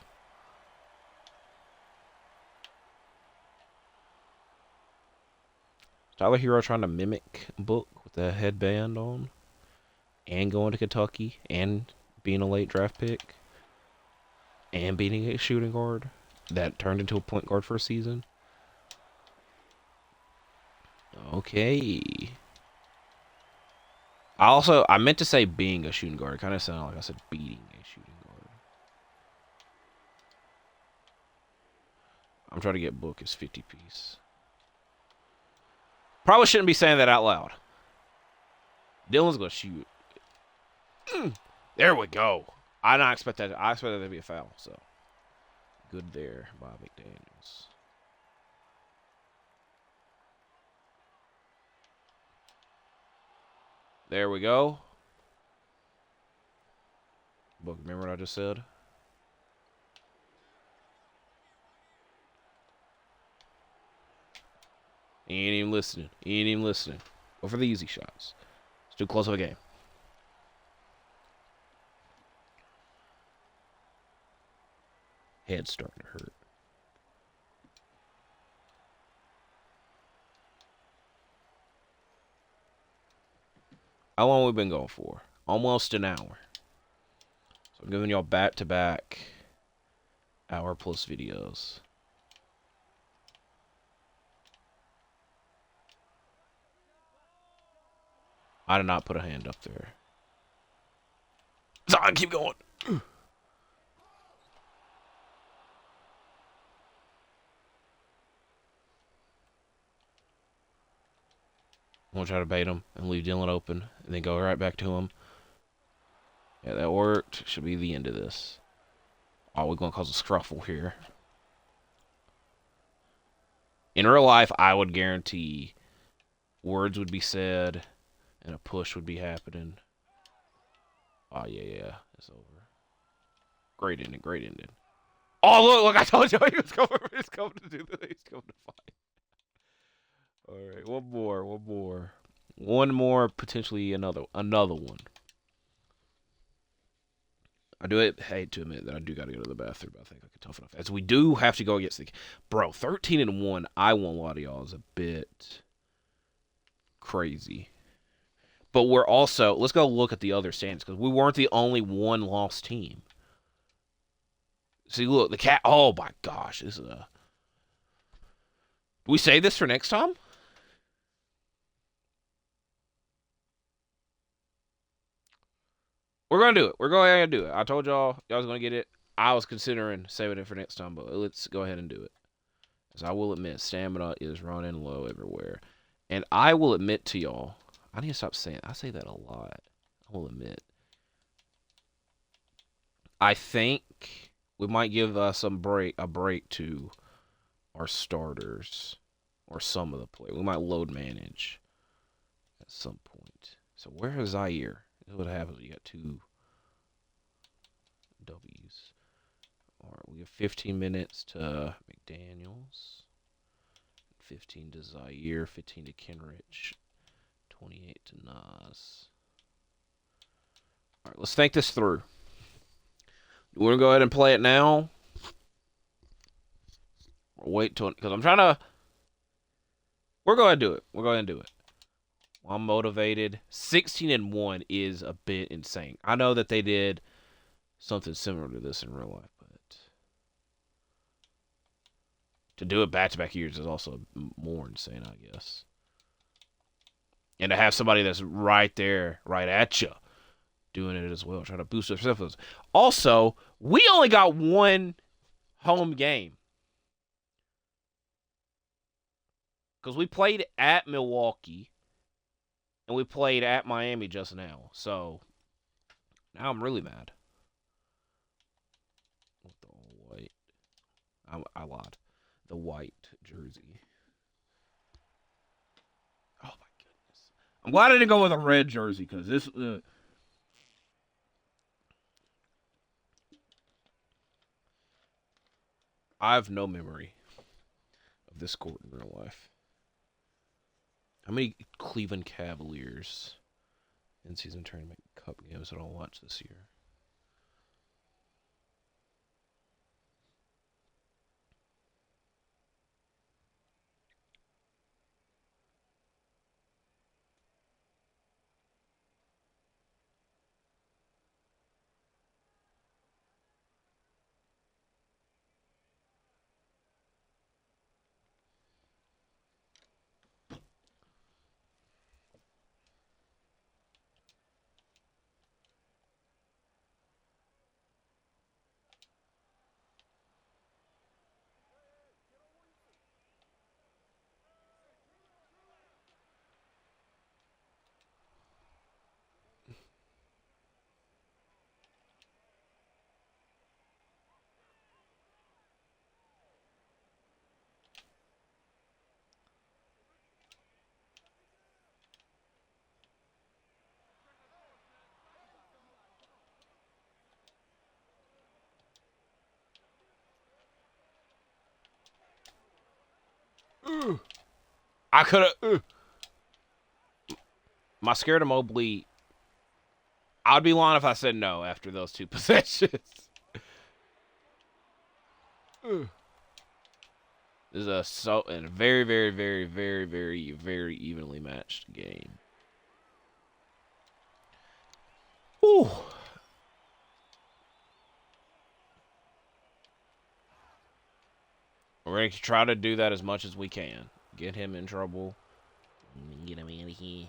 Tyler Hero trying to mimic Book with the headband on and going to Kentucky and being a late draft pick and being a shooting guard that turned into a point guard for a season. Okay. I meant to say being a shooting guard. It kind of sounded like I said beating a shooting guard. I'm trying to get Book as 50-piece. Probably shouldn't be saying that out loud. Dylan's going to shoot. There we go. I not expect that. I expect that to be a foul. So good there by McDaniels. There we go. Book, remember what I just said? He ain't even listening. He ain't even listening. Go for the easy shots. It's too close of a game. Head's starting to hurt. How long have we been going for? Almost an hour. So I'm giving y'all back-to-back hour-plus videos. I did not put a hand up there. Zion, keep going. I'm going to try to bait him and leave Dylan open and then go right back to him. Yeah, that worked. Should be the end of this. Oh, we're going to cause a scruffle here. In real life, I would guarantee words would be said and a push would be happening. Oh, yeah. It's over. Great ending, great ending. Oh, look, I told you he was coming to do this. He's coming to fight. All right, one more. One more, potentially another one. I hate to admit that I do got to go to the bathroom, but I think I can tough enough. As we do have to go against the... Bro, 13-1, I won't lie to y'all, is a bit crazy. But we're also... Let's go look at the other standings, because we weren't the only one-loss team. See, look, the cat... Oh, my gosh, this is a... Do we save this for next time? We're gonna do it. We're going to do it. I told y'all was gonna get it. I was considering saving it for next time, but let's go ahead and do it. As I will admit, stamina is running low everywhere, and I will admit to y'all, I need to stop saying. I say that a lot. I will admit. I think we might give a break to our starters or some of the play. We might load manage at some point. So where is Zaire? What happens? You got 2 W's. All right, we have 15 minutes to McDaniels, 15 to Zaire, 15 to Kenrich, 28 to Nas. All right, let's think this through. We're gonna go ahead and play it now. Or wait till, because I'm trying to. We're going to do it. We're going to do it. I'm motivated. 16-1 is a bit insane. I know that they did something similar to this in real life, but to do it back-to-back years is also more insane, I guess. And to have somebody that's right there, right at you, doing it as well, trying to boost their symptoms. Also, we only got 1 home game. Because we played at Milwaukee, and we played at Miami just now. So, now I'm really mad. With the white. I lied. The white jersey. Oh, my goodness. I'm glad I didn't go with a red jersey, because this... I have no memory of this court in real life. How many Cleveland Cavaliers in-season tournament cup games did I watch this year? I could have... My scared of Mobley... I'd be lying if I said no after those 2 possessions. This is a very, very, very, very, very, very evenly matched game. Ooh. We're going to try to do that as much as we can. Get him in trouble. Get him out of here.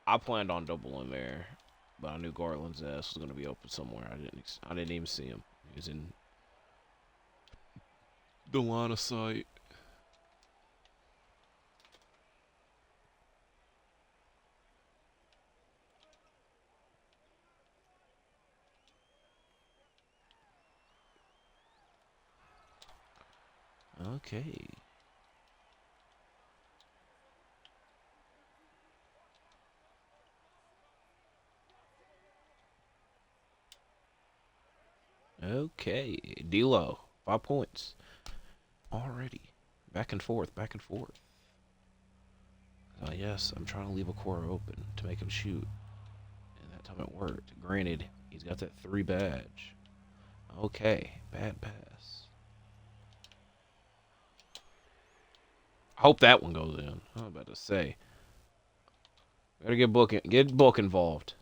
I planned on doubling there, but I knew Garland's ass was going to be open somewhere. I didn't even see him. He was in the line of sight. Okay. Okay. D-Lo. 5 points. Already. Back and forth, back and forth. Yes, I'm trying to leave a core open to make him shoot. And that time it worked. Granted, he's got that 3 badge. Okay. Bad pass. I hope that one goes in. I was about to say. Gotta get Book involved.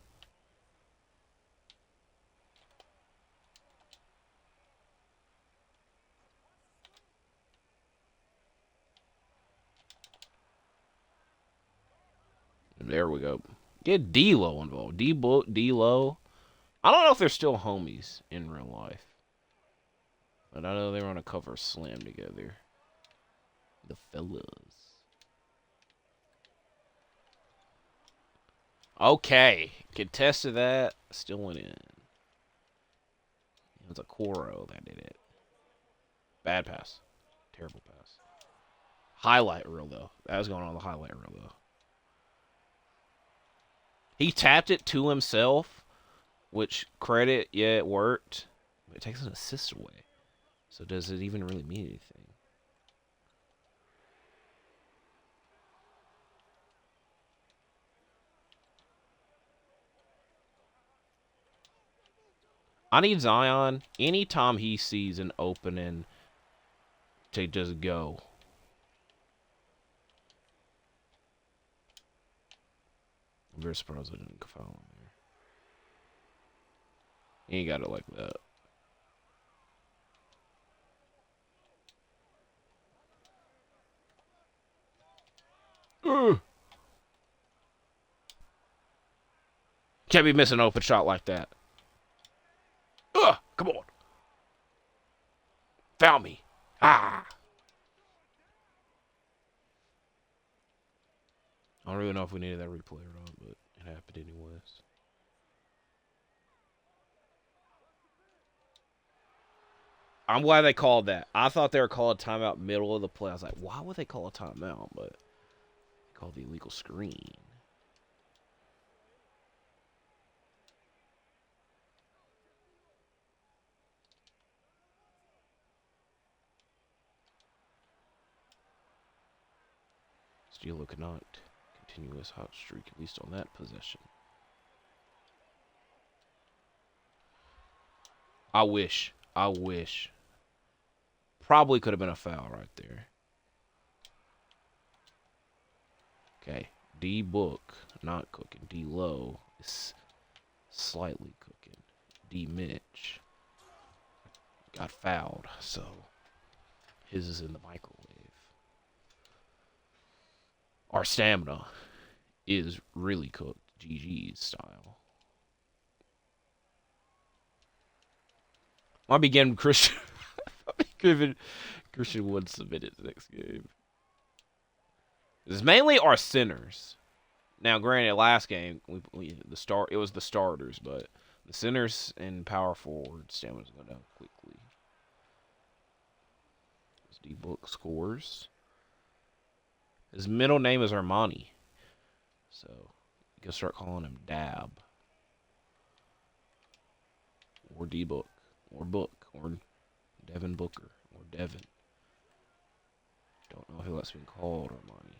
There we go. Get D-Lo involved. D-Book, D-Lo. I don't know if they're still homies in real life. But I know they were on a cover of Slam together. The fellas. Okay. Contested that. Still went in. It was a Coro that did it. Bad pass. Terrible pass. Highlight reel, though. That was going on the highlight reel, though. He tapped it to himself, which credit, yeah, it worked. But it takes an assist away. So does it even really mean anything? I need Zion, anytime he sees an opening, to just go. I'm very surprised I didn't foul him there. He ain't got it like that. Can't be missing an open shot like that. Come on. Foul me. I don't really know if we needed that replay or not, but it happened anyways. I'm glad they called that. I thought they were calling timeout middle of the play. I was like, why would they call a timeout? But they called the illegal screen. Steelo cannot continue his hot streak, at least on that possession. I wish. Probably could have been a foul right there. Okay. D-Book, not cooking. D-Low is slightly cooking. D-Mitch got fouled, so his is in the microwave. Our stamina is really cooked, GG's style. Might be getting Christian. Christian Wood submitted the next game. It's mainly our centers. Now, granted, last game it was the starters, but the centers and power forward stamina's go down quickly. D-Book scores. His middle name is Armani, so you can start calling him Dab, or D-Book, or Book, or Devin Booker, or Devin. Don't know who that's been called Armani.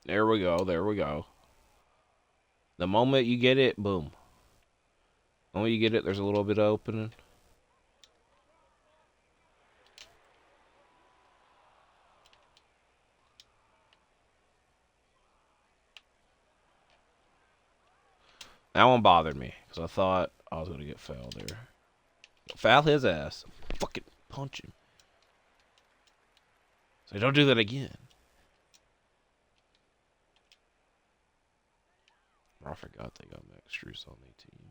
There we go. The moment you get it, boom. The moment you get it, there's a little bit of opening. That one bothered me, because I thought I was going to get fouled there. Foul his ass. Fucking punch him. So don't do that again. I forgot they got Max Strus on the team.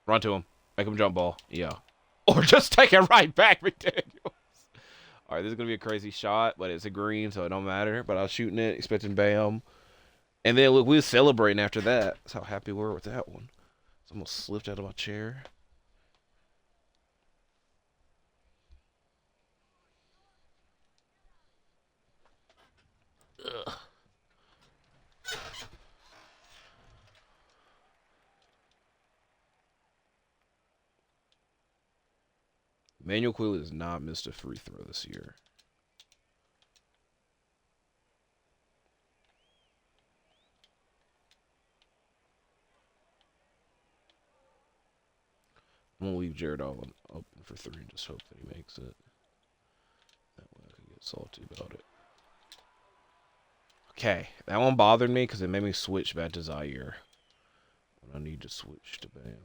Run to him. Make him jump ball. Yeah. Or just take it right back. Ridiculous. All right, this is going to be a crazy shot, but it's a green, so it don't matter. But I was shooting it, expecting bam. And then, look, we were celebrating after that. That's how happy we were with that one. It's almost slipped out of my chair. Ugh. Emmanuel Quilly has not missed a free throw this year. I'm going to leave Jared Allen open for three and just hope that he makes it. That way I can get salty about it. Okay, that one bothered me because it made me switch back to Zaire. When I need to switch to Bam.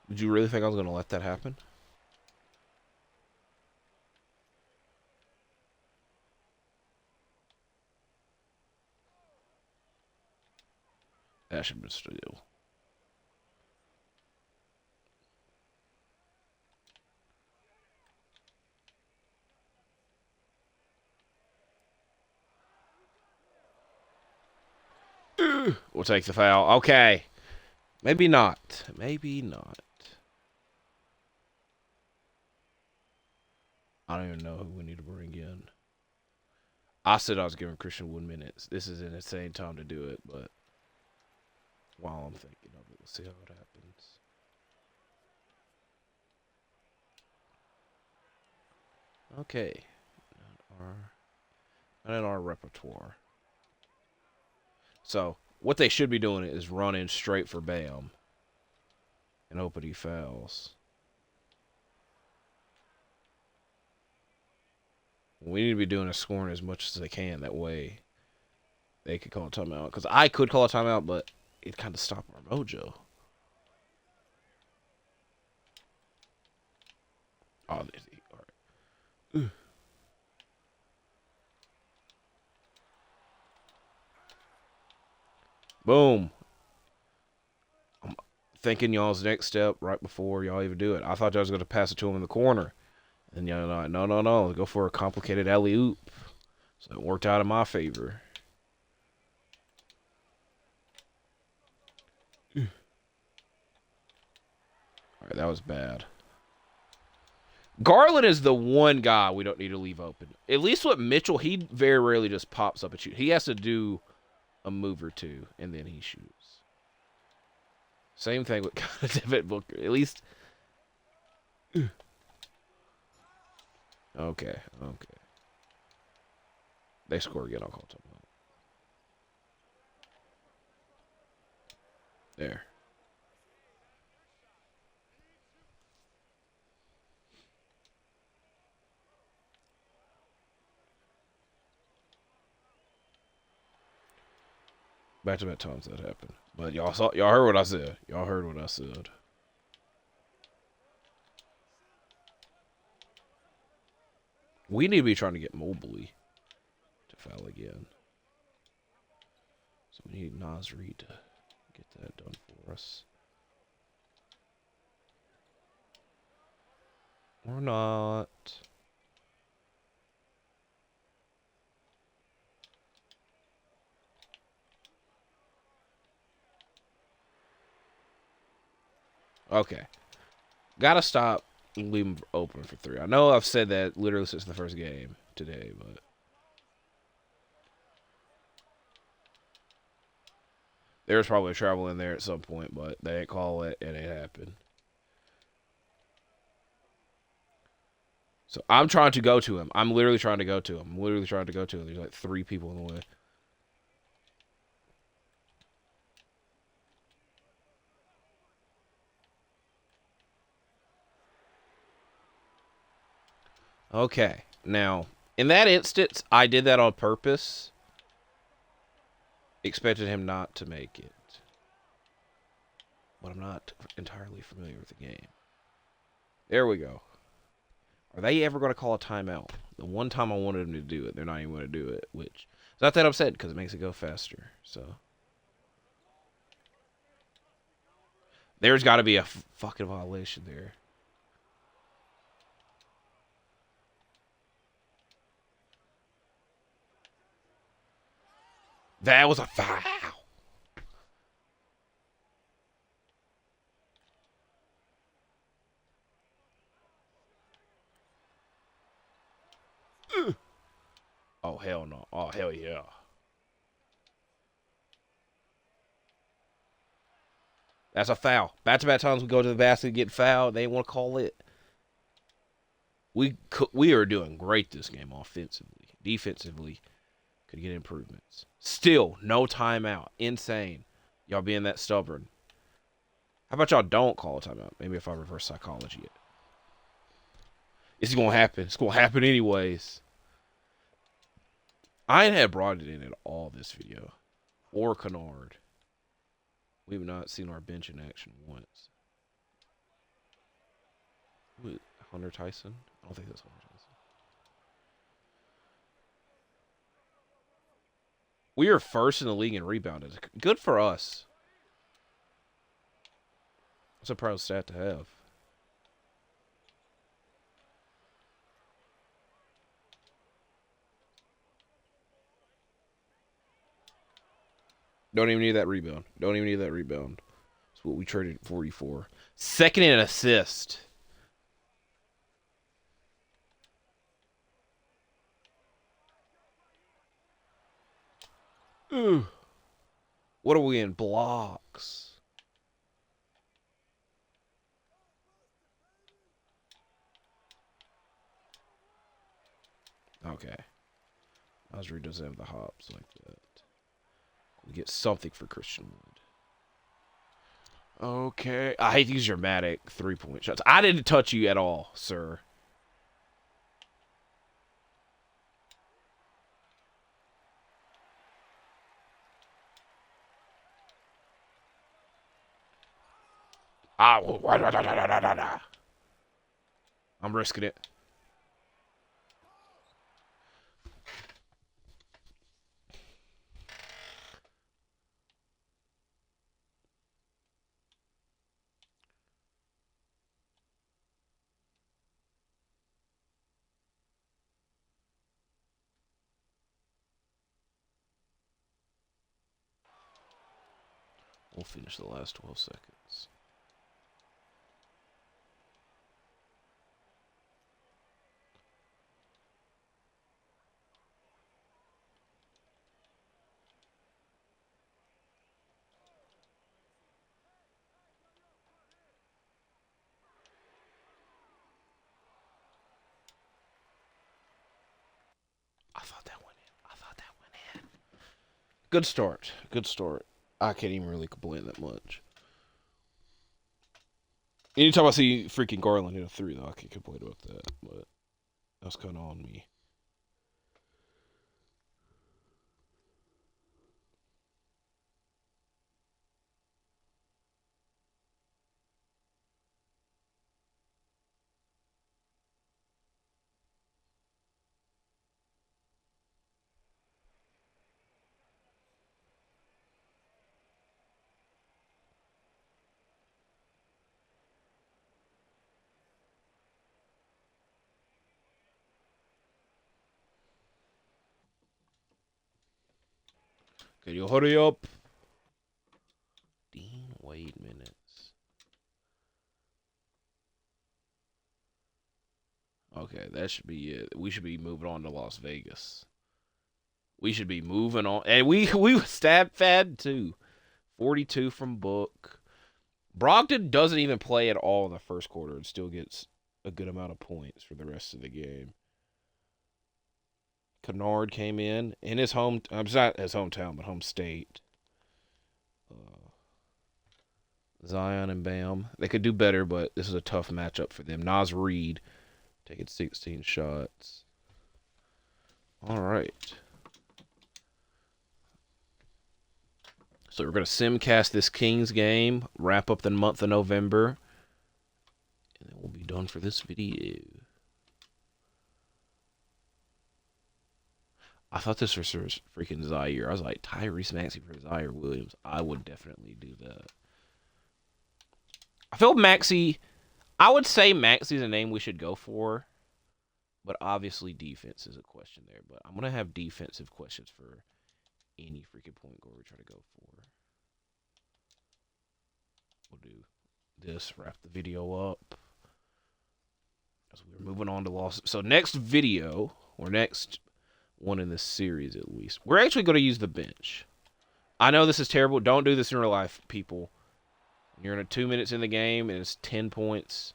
Did you really think I was going to let that happen? That should have been still. We'll take the foul. Okay. Maybe not. Maybe not. I don't even know who we need to bring in. I said I was giving Christian 1 minute. This is an insane time to do it, but while I'm thinking of it, let's see how it happens. Okay. Not in our repertoire. So, what they should be doing is running straight for Bam and hoping he fouls. We need to be doing is scoring as much as they can. That way, they could call a timeout. Because I could call a timeout, but it kind of stopped our mojo. Oh, all right. Boom. I'm thinking y'all's next step right before y'all even do it. I thought y'all was going to pass it to him in the corner. And y'all like, no. Go for a complicated alley-oop. So it worked out in my favor. All right, that was bad. Garland is the one guy we don't need to leave open. At least with Mitchell, he very rarely just pops up and shoots. He has to do a move or two, and then he shoots. Same thing with Devin Booker. At least... Okay. They score again, I'll call timeout. There. Back-to-back times that happened. But y'all heard what I said. Y'all heard what I said. We need to be trying to get Mobley to foul again. So we need Nasri to get that done for us. Or not. Okay. Gotta stop and leave them open for three. I know I've said that literally since the first game today, but... There's probably trouble in there at some point, but they didn't call it, and it happened. So I'm trying to go to him. I'm literally trying to go to him. There's like 3 people in the way. Okay. Now, in that instance, I did that on purpose. Expected him not to make it. But I'm not entirely familiar with the game. There we go. Are they ever going to call a timeout? The one time I wanted them to do it, they're not even going to do it, which is not that upset because it makes it go faster. So there's got to be a fucking violation there. That was a foul. Oh, hell no. Oh, hell yeah. That's a foul. Back-to-back times we go to the basket and get fouled. They ain't want to call it. We are doing great this game offensively. Defensively, Could get improvements. Still, no timeout. Insane. Y'all being that stubborn. How about y'all don't call a timeout? Maybe if I reverse psychology it. It's going to happen. It's going to happen anyways. I ain't had brought it in at all this video. Or Kennard. We've not seen our bench in action once. Who, Hunter Tyson? I don't think that's Hunter Tyson. We are first in the league in rebounded. Good for us. That's a proud stat to have. Don't even need that rebound. Don't even need that rebound. That's what we traded 44. Second in assist. Ooh. What are we in? Blocks. Okay. Osri doesn't have the hops like that. We get something for Christian Wood. Okay. I hate these dramatic 3-point shots. I didn't touch you at all, sir. I'm risking it. We'll finish the last 12 seconds. I thought that went in. Good start. Good start. I can't even really complain that much. Anytime I see freaking Garland hit a 3, though, I can't complain about that. But that's kind of on me. Can you hurry up? Dean Wade minutes. Okay, that should be it. We should be moving on to Las Vegas. We should be moving on. And we stab fad too. 42 from Book. Brogdon doesn't even play at all in the first quarter and still gets a good amount of points for the rest of the game. Kennard came in his home. I'm not his hometown, but home state. Zion and Bam. They could do better, but this is a tough matchup for them. Naz Reid taking 16 shots. All right. So we're going to simcast this Kings game, wrap up the month of November, and then we'll be done for this video. I thought this was freaking Zaire. I was like, Tyrese Maxey for Zaire Williams. I would definitely do that. I feel Maxey, I would say Maxey's a name we should go for, but obviously defense is a question there. But I'm going to have defensive questions for any freaking point guard we try to go for. We'll do this, wrap the video up. As we're moving on to loss. So next video, or next one in this series at least, we're actually going to use the bench. I know this is terrible. Don't do this in real life, people. You're in 2 minutes in the game, and it's 10 points.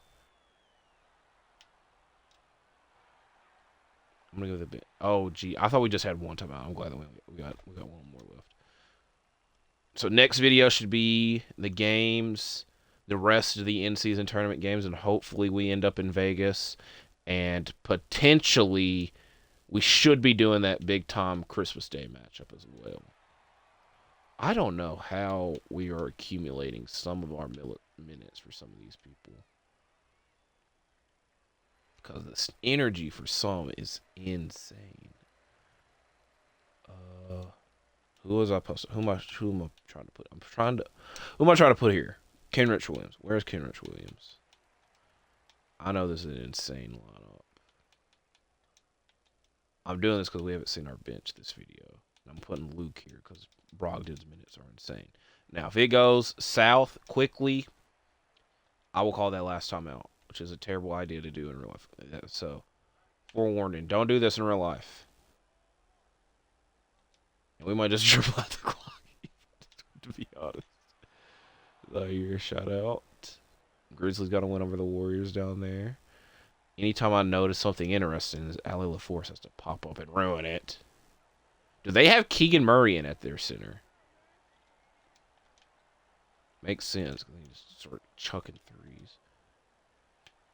I'm gonna go with the. Oh, gee, I thought we just had one timeout. I'm glad that we got one more left. So next video should be the games, the rest of the in-season tournament games, and hopefully we end up in Vegas, and potentially we should be doing that big time Christmas Day matchup as well. I don't know how we are accumulating some of our minutes for some of these people. Because the energy for some is insane. Who was I posting? Who am I trying to put? Who am I trying to put here? Kenrich Williams. Where's Kenrich Williams? I know this is an insane lineup. I'm doing this because we haven't seen our bench this video. I'm putting Luke here because Brogdon's minutes are insane. Now, if it goes south quickly, I will call that last time out, which is a terrible idea to do in real life. So, forewarning, don't do this in real life. And we might just dribble out the clock, to be honest. Your shout out. Grizzlies got to win over the Warriors down there. Anytime I notice something interesting, Ali LaForce has to pop up and ruin it. Do they have Keegan Murray in at their center? Makes sense. They just start chucking threes.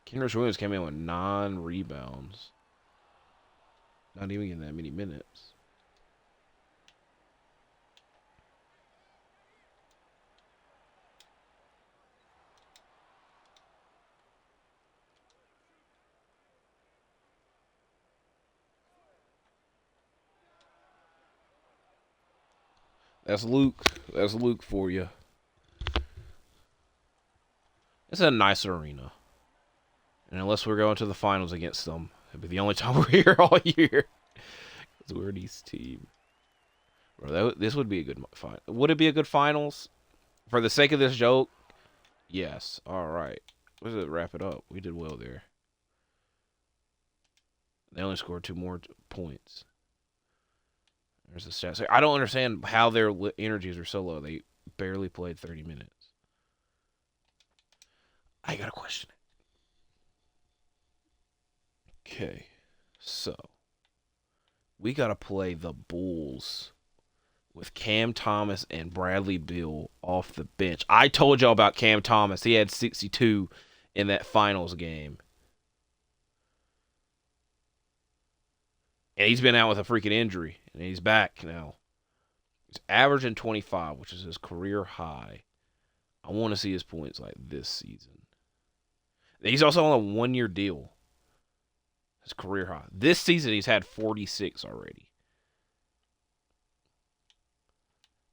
Kenrich Williams came in with 9 rebounds. Not even getting that many minutes. That's Luke. That's Luke for you. It's a nice arena. And unless we're going to the finals against them, it'll be the only time we're here all year. Because we're an East team. Bro, this would be a good final. Would it be a good finals? For the sake of this joke, yes. All right. Let's wrap it up. We did well there. They only scored 2 more points. There's the stats. I don't understand how their energies are so low. They barely played 30 minutes. I gotta question it. Okay, so we gotta play the Bulls with Cam Thomas and Bradley Beal off the bench. I told y'all about Cam Thomas. He had 62 in that finals game. And he's been out with a freaking injury. And he's back now. He's averaging 25, which is his career high. I want to see his points like this season. He's also on a 1-year deal. His career high. This season, he's had 46 already.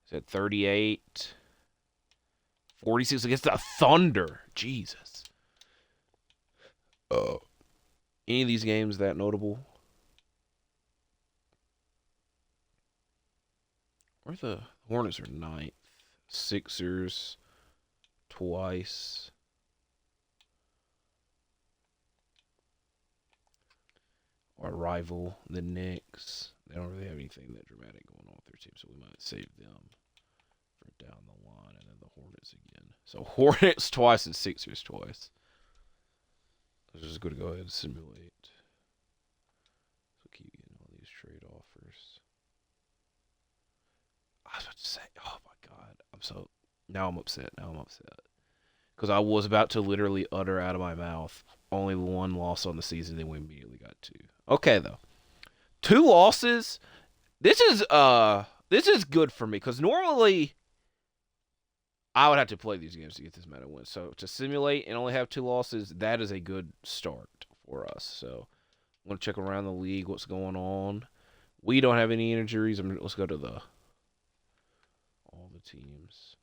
He's at 38. 46 against the Thunder. Jesus. Any of these games that notable? Where the Hornets are 9th. Sixers twice. Our rival, the Knicks. They don't really have anything that dramatic going on with their team, so we might save them for down the line. And then the Hornets again. So Hornets twice and Sixers twice. I'm just going to go ahead and simulate. So keep getting all these trade offers. I was about to say, oh my God. Now I'm upset. Because I was about to literally utter out of my mouth, only 1 loss on the season, then we immediately got 2. Okay, though. 2 losses. This is good for me, because normally I would have to play these games to get this amount of wins. So to simulate and only have 2 losses, that is a good start for us. So I'm going to check around the league, what's going on. We don't have any injuries. Let's go to all the teams.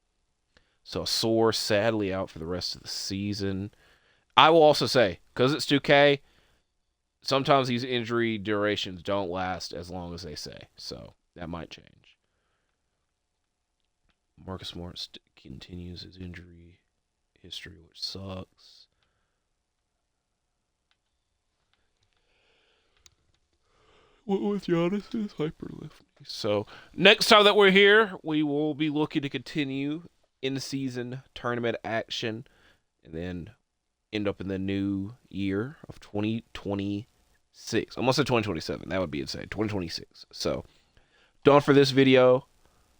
So Soar sadly out for the rest of the season. I will also say, because it's 2K, sometimes these injury durations don't last as long as they say. So that might change. Marcus Smart continues his injury history, which sucks. What with Giannis' hyperlifting. So next time that we're here, we will be looking to continue in-season tournament action and then end up in the new year of 2023. Almost said 2027. That would be insane. 2026. So, done for this video.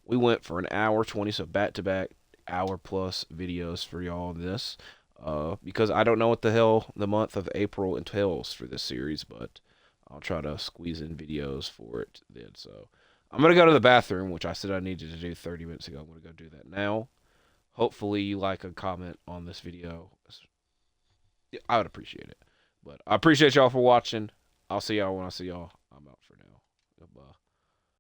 We went for an hour 20, so back-to-back hour plus videos for y'all on this. Because I don't know what the hell the month of April entails for this series, but I'll try to squeeze in videos for it then. So I'm going to go to the bathroom, which I said I needed to do 30 minutes ago. I'm going to go do that now. Hopefully you like and comment on this video. I would appreciate it. But I appreciate y'all for watching. I'll see y'all when I see y'all. I'm out for now. Goodbye.